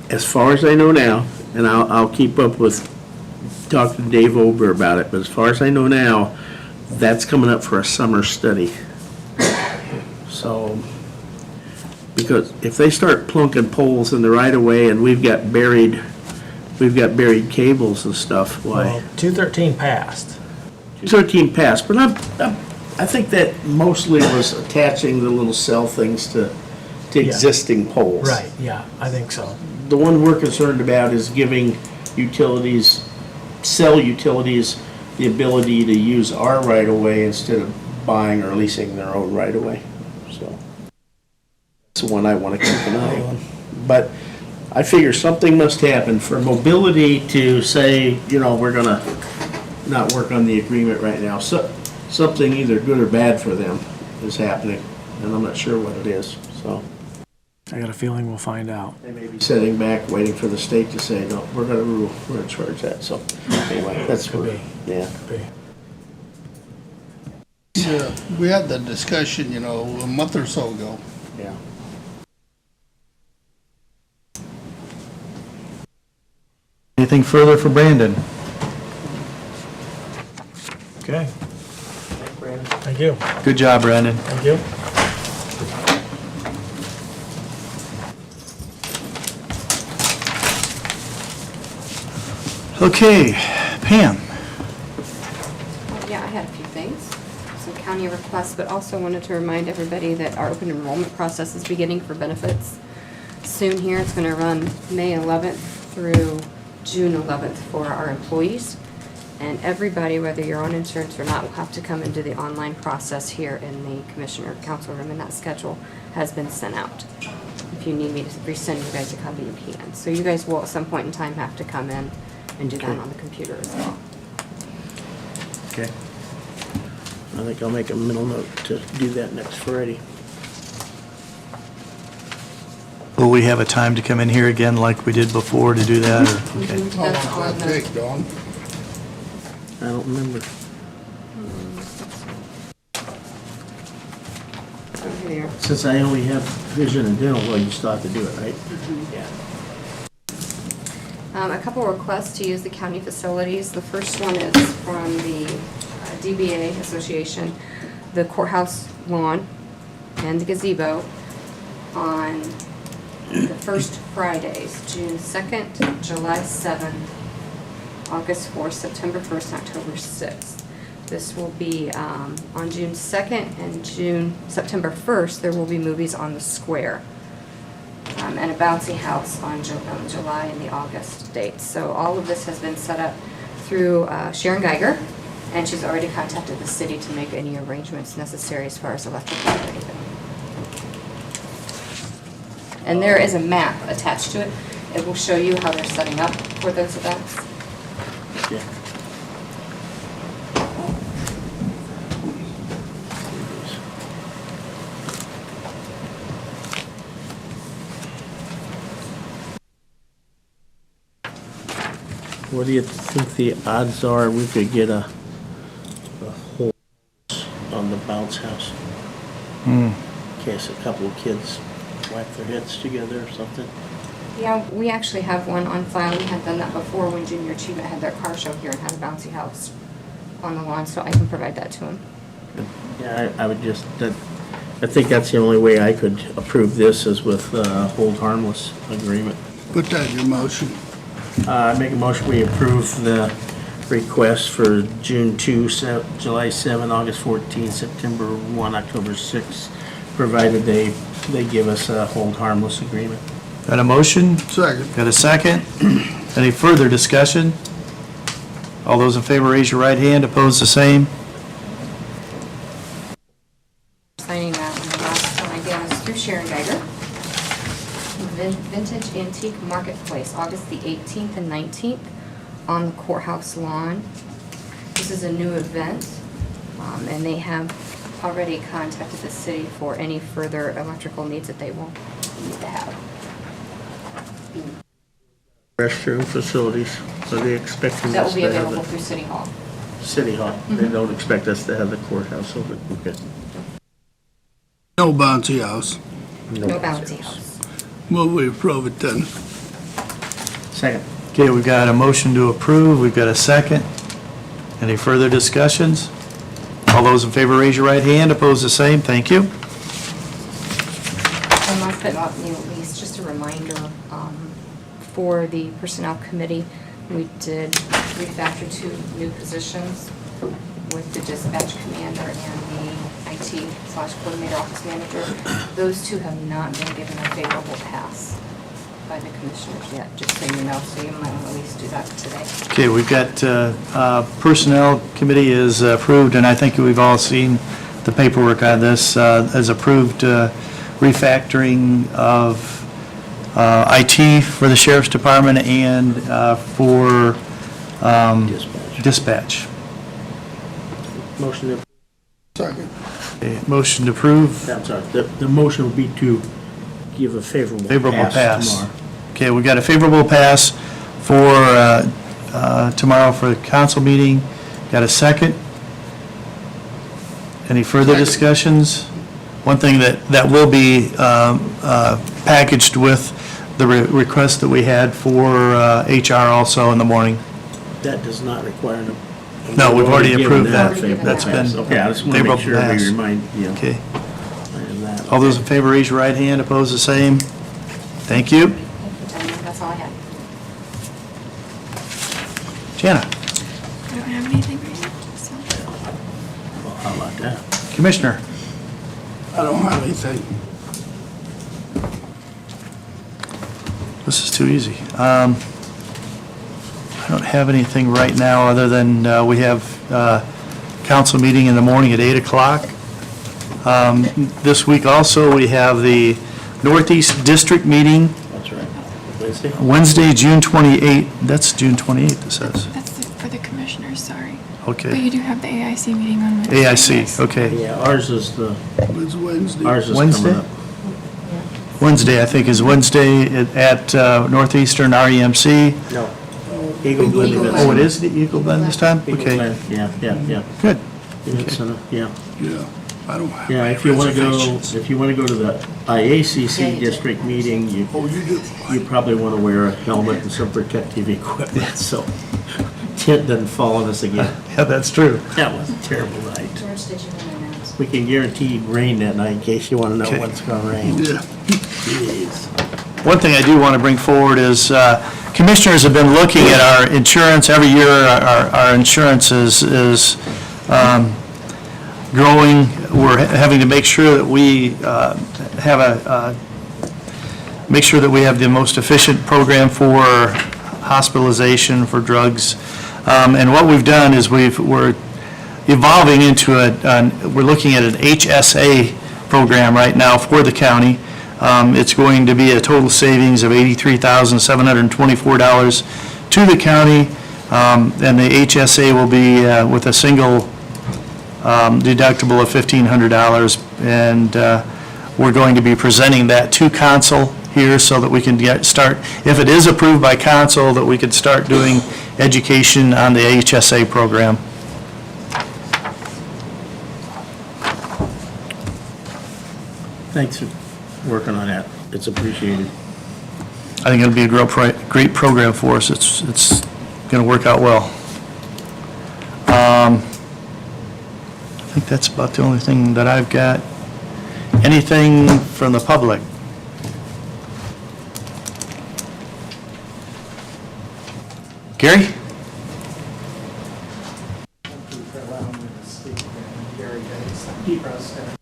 as far as I know now, and I'll keep up with, talk to Dave Ober about it, but as far as I know now, that's coming up for a summer study. So, because if they start plunking poles in the right-of-way and we've got buried cables and stuff, well, why? 213 passed. 213 passed, but I think that mostly was attaching the little cell things to existing poles. Right, yeah, I think so. The one we're concerned about is giving cell utilities, the ability to use our right-of-way instead of buying or leasing their own right-of-way. So that's the one I want to keep an eye on. But I figure something must happen for Mobility to say, we're gonna not work on the agreement right now. So something either good or bad for them is happening, and I'm not sure what it is, so. I got a feeling we'll find out. They may be sitting back, waiting for the state to say, no, we're gonna rule, we're gonna charge that, so, anyway, that's Could where, be. yeah. Be. Yeah, we had that discussion, a month or so ago. Yeah. Anything further for Brandon? Okay. Thank you. Good job, Brandon. Thank you. Okay, Pam. Yeah, I had a few things, some county requests, but also wanted to remind everybody that our open enrollment process is beginning for benefits soon here. It's gonna run May 11th through June 11th for our employees. And everybody, whether you're on insurance or not, will have to come and do the online process here in the commissioner council room, and that schedule has been sent out. If you need me to resend you guys a copy, you can. So you guys will at some point in time have to come in and do that on the computer as well. Okay. I think I'll make a mental note to do that next Friday. Will we have a time to come in here again like we did before to do that? Or okay. How long does that take, Dawn? I don't remember. Over there. Since I only have vision and dental, well, you still have to do it, right? Yeah. A couple requests to use the county facilities. The first one is from the DBA Association, the courthouse lawn and the gazebo on the first Fridays, June 2nd, July 7th, August 4th, September 1st, and October 6th. This will be on June 2nd and September 1st, there will be movies on the square. And a bouncy house on July and the August dates. So all of this has been set up through Sharon Geiger, and she's already contacted the city to make any arrangements necessary as far as electrical or anything. And there is a map attached to it. It will show you how they're setting up for those events. Yeah. What do you think the odds are we could get a whole on the bounce house? In case a couple of kids whack their heads together or something? Yeah, we actually have one on file. We had done that before when Junior Achievement had their car show here and had a bouncy house on the lawn, so I can provide that to him. Yeah, I would just, I think that's the only way I could approve this is with hold harmless agreement. Put that in your motion. I make a motion, we approve the request for June 2, July 7, August 14, September 1, October 6, provided they give us a hold harmless agreement. Got a motion? Second. Got a second? Any further discussion? All those in favor, raise your right hand. Opposed, the same. Signing that, and the last one again is through Sharon Geiger. Vintage Antique Marketplace, August the 18th and 19th on the courthouse lawn. This is a new event, and they have already contacted the city for any further electrical needs that they will need to have. Restroom facilities, so they expecting That us will be to have available the through City Hall. City Hall. They don't expect us to have the courthouse open. Okay. No bouncy house. No bouncy house. Will we approve it then? Second. Okay, we've got a motion to approve. We've got a second. Any further discussions? All those in favor, raise your right hand. Opposed, the same. Thank you. And last but not least, just a reminder, for the Personnel Committee, we did refactor 2 new positions with the dispatch commander and the IT/coordinator office manager. Those 2 have not been given a favorable pass by the commissioners yet, just so you know, so you might want to at least do that today. Okay, we've got Personnel Committee is approved, and I think we've all seen the paperwork on this, as approved refactoring of IT for the Sheriff's Department and for dispatch. Motion to, Second. Okay, motion to approve, I'm sorry, the motion would be to give a favorable favorable pass pass. tomorrow. Okay, we got a favorable pass for tomorrow for the council meeting. Got a second? Any further discussions? One thing that will be packaged with the request that we had for HR also in the morning. That does not require an. No, we've already given approved that. favorable That's pass. been Okay, I just want to favorable make sure pass. we remind, you. Okay. And that. All those in favor, raise your right hand. Opposed, the same. Thank you. Thank you, gentlemen, that's all I had. Jana, I don't have anything right now, so. Well, how about that? Commissioner. I don't have anything. This is too easy. I don't have anything right now, other than we have council meeting in the morning at 8 o'clock. This week also, we have the Northeast District meeting, That's right. Wednesday? Wednesday, June 28th. That's June 28th, it says. That's for the commissioners, sorry. But you Okay. do have the AIC meeting on Wednesday. AIC, yes. okay. Yeah, ours is It's Wednesday. Wednesday? coming up. Wednesday, I think, is Wednesday at Northeastern REMC. No. Eagle Glen. Eagle Event Glen. Oh, it is the Eagle Glen this time? Eagle Okay, Glen, yeah. good. Event Center, yeah. Yeah, I don't have. Yeah, any if you want to go, reservations. if you want to go to the Yeah, IACC you do. district meeting, Oh, you do? you probably want to wear a helmet and some protective equipment, so tent doesn't fall on us again. Yeah, that's true. That was a terrible night. George, did you want to announce? We can guarantee rain that night in case you want to know Okay. what's going to rain. Yeah. Jeez. One thing I do want to bring forward is commissioners have been looking at our insurance. Every year, our insurance is growing. We're having to make sure that we make sure that we have the most efficient program for hospitalization for drugs. And what we've done is we're evolving into we're looking at an HSA program right now for the county. It's going to be a total savings of $83,724 to the county, and the HSA will be with a single deductible of $1,500, and we're going to be presenting that to council here so that we can start, if it is approved by council, that we could start doing education on the HSA program. Thanks for working on that. It's appreciated. I think it'll be a great program for us. It's going to work out well. I think that's about the only thing that I've got. Anything from the public? Gary?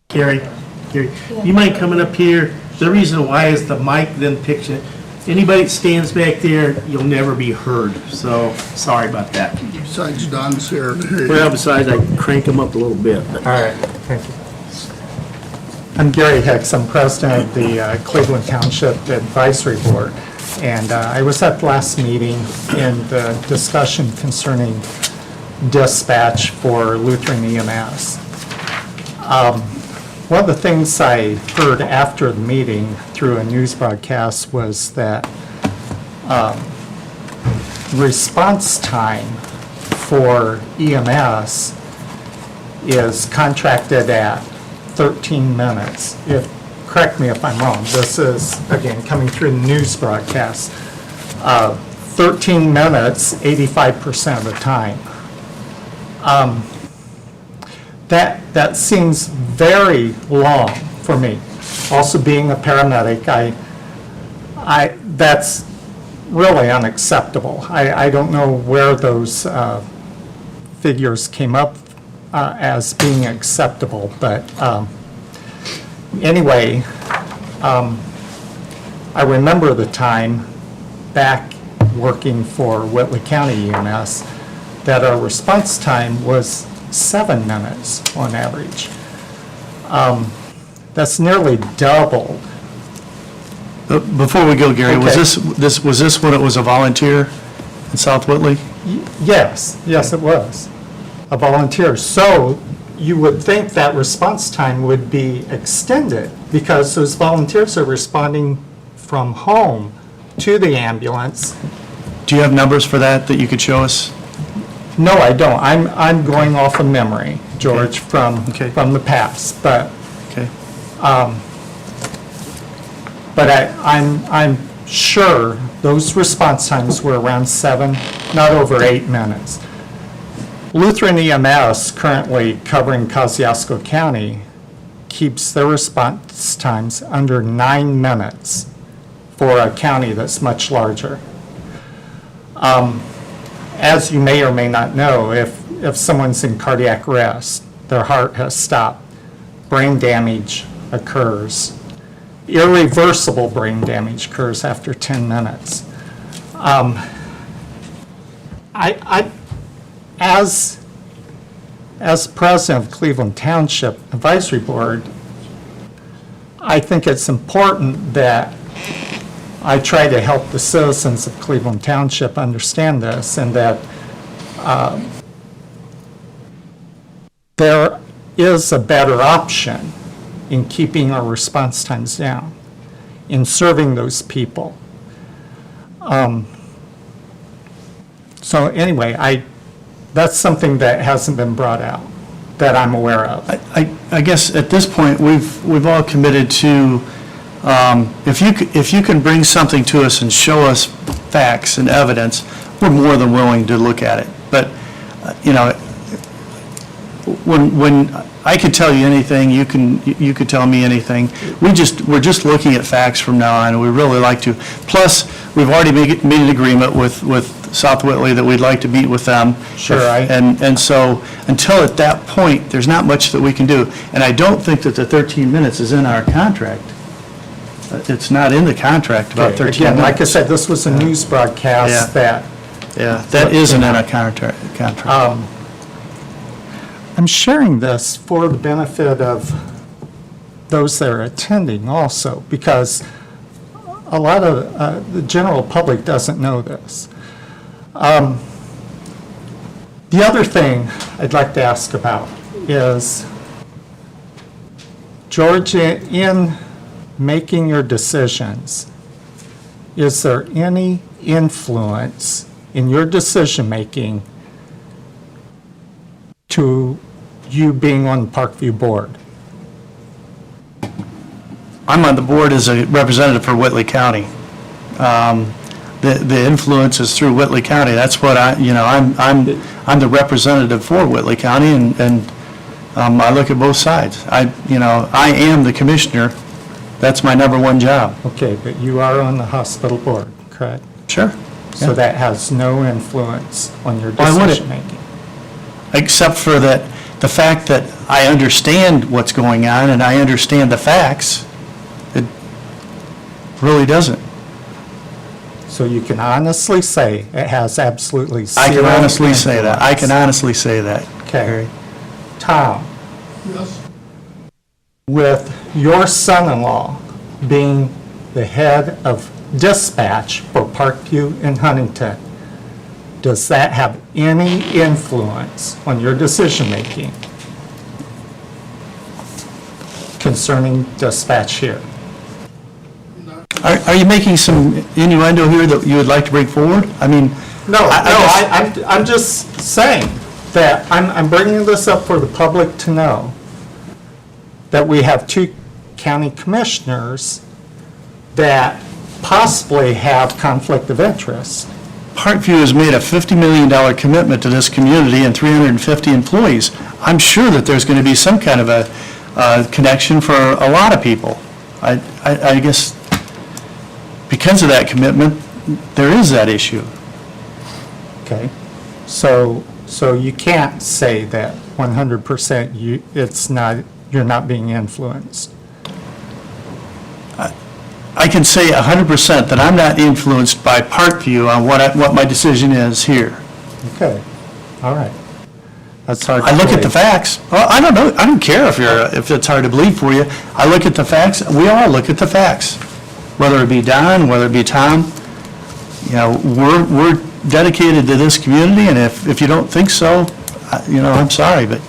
Gary, you mind coming up here? The reason why is the mic then picks it. Anybody that stands back there, you'll never be heard, so sorry about that. Besides Don's here. Well, besides, I crank them up a little bit, but. All right, thank you. I'm Gary Hicks, I'm president of the Cleveland Township Advisory Board, and I was at the last meeting in the discussion concerning dispatch for Lutheran EMS. One of the things I heard after the meeting through a news broadcast was that response time for EMS is contracted at 13 minutes. Correct me if I'm wrong, this is, again, coming through the news broadcast. 13 minutes, 85% of the time. That seems very long for me. Also being a paramedic, that's really unacceptable. I don't know where those figures came up as being acceptable, but anyway, I remember the time back working for Whitley County EMS that our response time was 7 minutes on average. That's nearly double. Before we go, Gary, was this when it was a volunteer in South Whitley? Yes, it was a volunteer. So you would think that response time would be extended because those volunteers are responding from home to the ambulance. Do you have numbers for that you could show us? No, I don't. I'm going off of memory, George, from the past, but Okay. but I'm sure those response times were around 7, not over 8 minutes. Lutheran EMS, currently covering Kosciuszko County, keeps their response times under 9 minutes for a county that's much larger. As you may or may not know, if someone's in cardiac arrest, their heart has stopped, brain damage occurs. Irreversible brain damage occurs after 10 minutes. As president of Cleveland Township Advisory Board, I think it's important that I try to help the citizens of Cleveland Township understand this, and that there is a better option in keeping our response times down, in serving those people. So anyway, that's something that hasn't been brought out, that I'm aware of. I guess at this point, we've all committed to, if you can bring something to us and show us facts and evidence, we're more than willing to look at it. But, when I could tell you anything, you could tell me anything. We're just looking at facts from now on, and we really like to. Plus, we've already made an agreement with South Whitley that we'd like to meet with them. Sure. And so, until at that point, there's not much that we can do. And I don't think that the 13 minutes is in our contract. It's not in the contract about 13 minutes. Again, like I said, this was a news broadcast that... Yeah, that isn't in our contract. I'm sharing this for the benefit of those that are attending also, because a lot of the general public doesn't know this. The other thing I'd like to ask about is, George, in making your decisions, is there any influence in your decision-making to you being on the Parkview Board? I'm on the board as a representative for Whitley County. The influence is through Whitley County. That's what I'm the representative for Whitley County, and I look at both sides. I am the commissioner. That's my number one job. Okay, but you are on the hospital board, correct? Sure. So that has no influence on your Why would it? decision-making? Except for the fact that I understand what's going on and I understand the facts, it really doesn't. So you can honestly say it has absolutely zero I can honestly say that. I can influence. honestly say that. Okay. Tom, Yes. with your son-in-law being the head of dispatch for Parkview and Huntington, does that have any influence on your decision-making concerning dispatch here? Are you making some innuendo here that you would like to bring forward? I mean, I'm just saying that I'm bringing this up for the public to know that we have two county commissioners that possibly have conflict of interest. Parkview has made a $50 million commitment to this community and 350 employees. I'm sure that there's going to be some kind of a connection for a lot of people. I guess because of that commitment, there is that issue. Okay, so you can't say that 100% you're not being influenced. I can say 100% that I'm not influenced by Parkview on what my decision is here. Okay, all right. That's hard to I look at the believe. facts. Well, I don't know, I don't care if it's hard to believe for you. I look at the facts, we all look at the facts. Whether it be Don, whether it be Tom, you know, we're dedicated to this community, and if you don't think so, I'm sorry, but,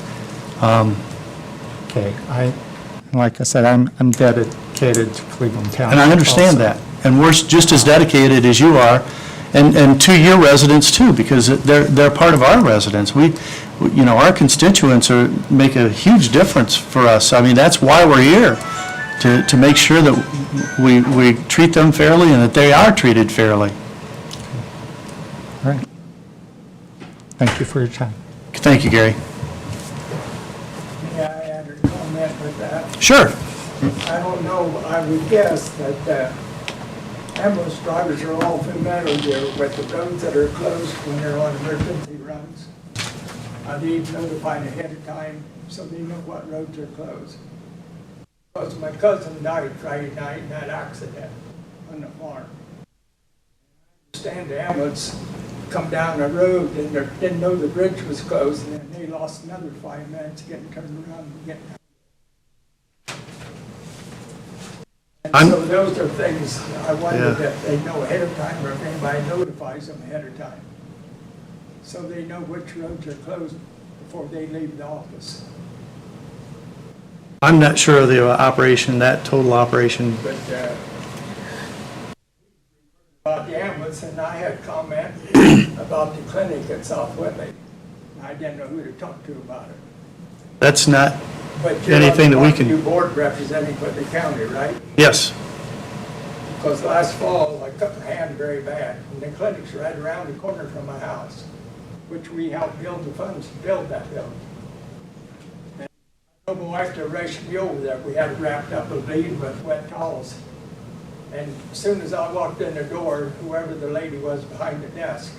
Okay, like I said, I'm dedicated to Cleveland Township. and I understand also. that. And we're just as dedicated as you are, and to your residents too, because they're part of our residents. Our constituents make a huge difference for us. I mean, that's why we're here, to make sure that we treat them fairly and that they are treated fairly. All right. Thank you for your time. Thank you, Gary. May I add a comment with that? Sure. I don't know, I would guess that ambulance drivers are all familiar with the roads that are closed when they're on emergency runs. Are they notified ahead of time so they know what roads are closed? Because my cousin died Friday night in that accident on the farm. I understand the ambulance come down the road and they didn't know the bridge was closed, and then they lost another 5 minutes getting turned around and getting out. And so those are things I wonder if they know ahead of time, or if anybody notifies them ahead of time, so they know which roads are closed before they leave the office. I'm not sure of the that total operation. But about the ambulance, and I had comment about the clinic at South Whitley. I didn't know who to talk to about it. That's not But you're anything that we on the can, board representing Whitley County, right? yes. Because last fall, I cut my hand very bad, and the clinic's right around the corner from my house, which we helped build the funds to build that building. And I told my wife to rush me over there. We had it wrapped up with bleeding with wet towels. And as soon as I walked in the door, whoever the lady was behind the desk,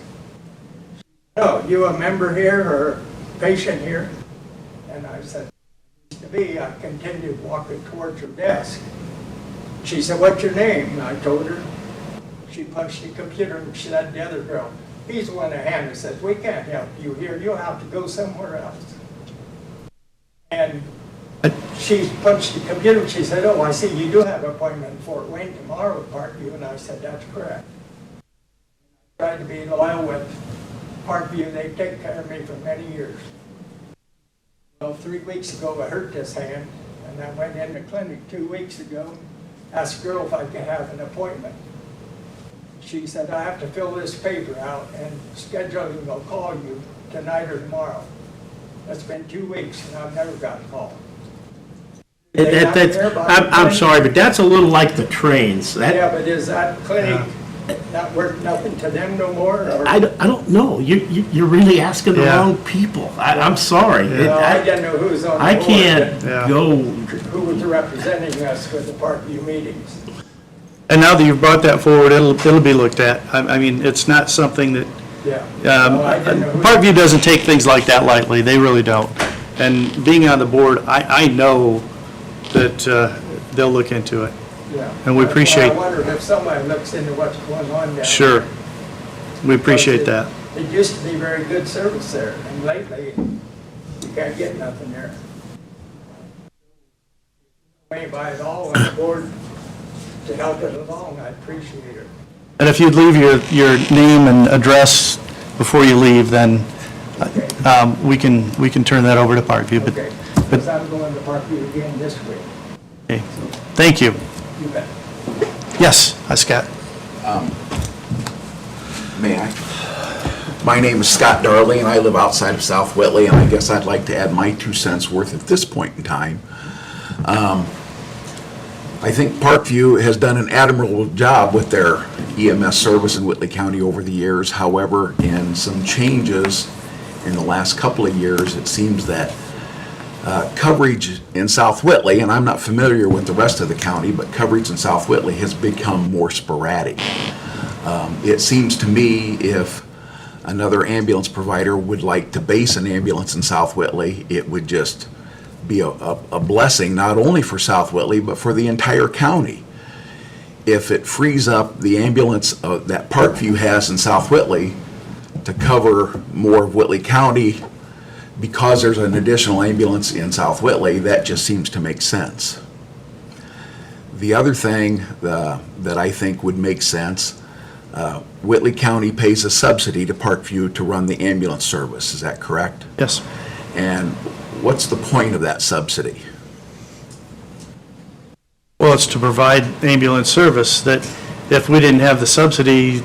"Oh, you a member here or a patient here?" And I said, "To be." I continued walking towards her desk. She said, "What's your name?" And I told her. She punched the computer and she said to the other girl, "He's the one that handed," says, "We can't help you here. You'll have to go somewhere else." And she punched the computer and she said, "Oh, I see you do have an appointment in Fort Wayne tomorrow at Parkview." And I said, "That's correct." I tried to be loyal with Parkview. They've taken care of me for many years. Well, 3 weeks ago, I hurt this hand, and I went in the clinic 2 weeks ago, asked the girl if I could have an appointment. She said, "I have to fill this paper out, and scheduling will call you tonight or tomorrow." That's been 2 weeks, and I've never got a call. I'm sorry, but that's a little like the trains. Yeah, but is that clinic not worth nothing to them no more? Or? I don't know. You're really asking the wrong people. I'm sorry. No, I didn't know who was on the board. I can't go. Who was representing us with the Parkview meetings? And now that you've brought that forward, it'll be looked at. I mean, it's not something that, Yeah. No, I didn't know who. Parkview doesn't take things like that lightly. They really don't. And being on the board, I know that they'll look into it. Yeah. And we appreciate- I wondered if somebody looks into what's going on down Sure. there. We appreciate that. It used to be very good service there, and lately, you can't get nothing there. Way by it all on the board to help it along, I appreciate it. And if you'd leave your name and address before you leave, then we can turn that over to Parkview. But- Okay, because I'm going to Parkview again this week. Okay. Thank you. You bet. Yes, hi, Scott. May I? My name is Scott Darley, and I live outside of South Whitley, and I guess I'd like to add my 2 cents worth at this point in time. I think Parkview has done an admirable job with their EMS service in Whitley County over the years. However, in some changes in the last couple of years, it seems that coverage in South Whitley, and I'm not familiar with the rest of the county, but coverage in South Whitley has become more sporadic. It seems to me if another ambulance provider would like to base an ambulance in South Whitley, it would just be a blessing, not only for South Whitley, but for the entire county. If it frees up the ambulance that Parkview has in South Whitley to cover more of Whitley County, because there's an additional ambulance in South Whitley, that just seems to make sense. The other thing that I think would make sense, Whitley County pays a subsidy to Parkview to run the ambulance service, is that correct? Yes. And what's the point of that subsidy? Well, it's to provide ambulance service, that if we didn't have the subsidy,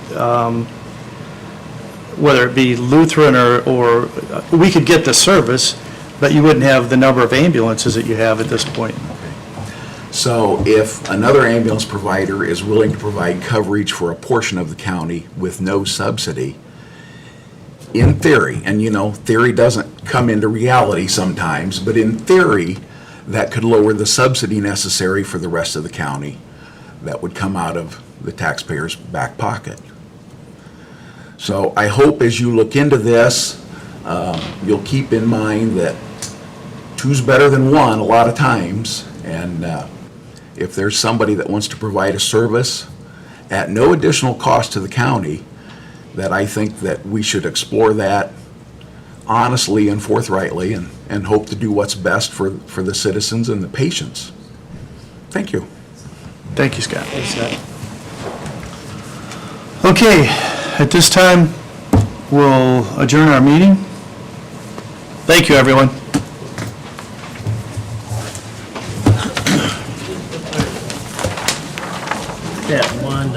whether it be Lutheran or we could get the service, but you wouldn't have the number of ambulances that you have at this point. So if another ambulance provider is willing to provide coverage for a portion of the county with no subsidy, in theory, and you know, theory doesn't come into reality sometimes, but in theory, that could lower the subsidy necessary for the rest of the county that would come out of the taxpayer's back pocket. So I hope as you look into this, you'll keep in mind that two's better than one a lot of times, and if there's somebody that wants to provide a service at no additional cost to the county, that I think that we should explore that honestly and forthrightly and hope to do what's best for the citizens and the patients. Thank you. Thank you, Scott. Okay, at this time, we'll adjourn our meeting. Thank you, everyone. That one,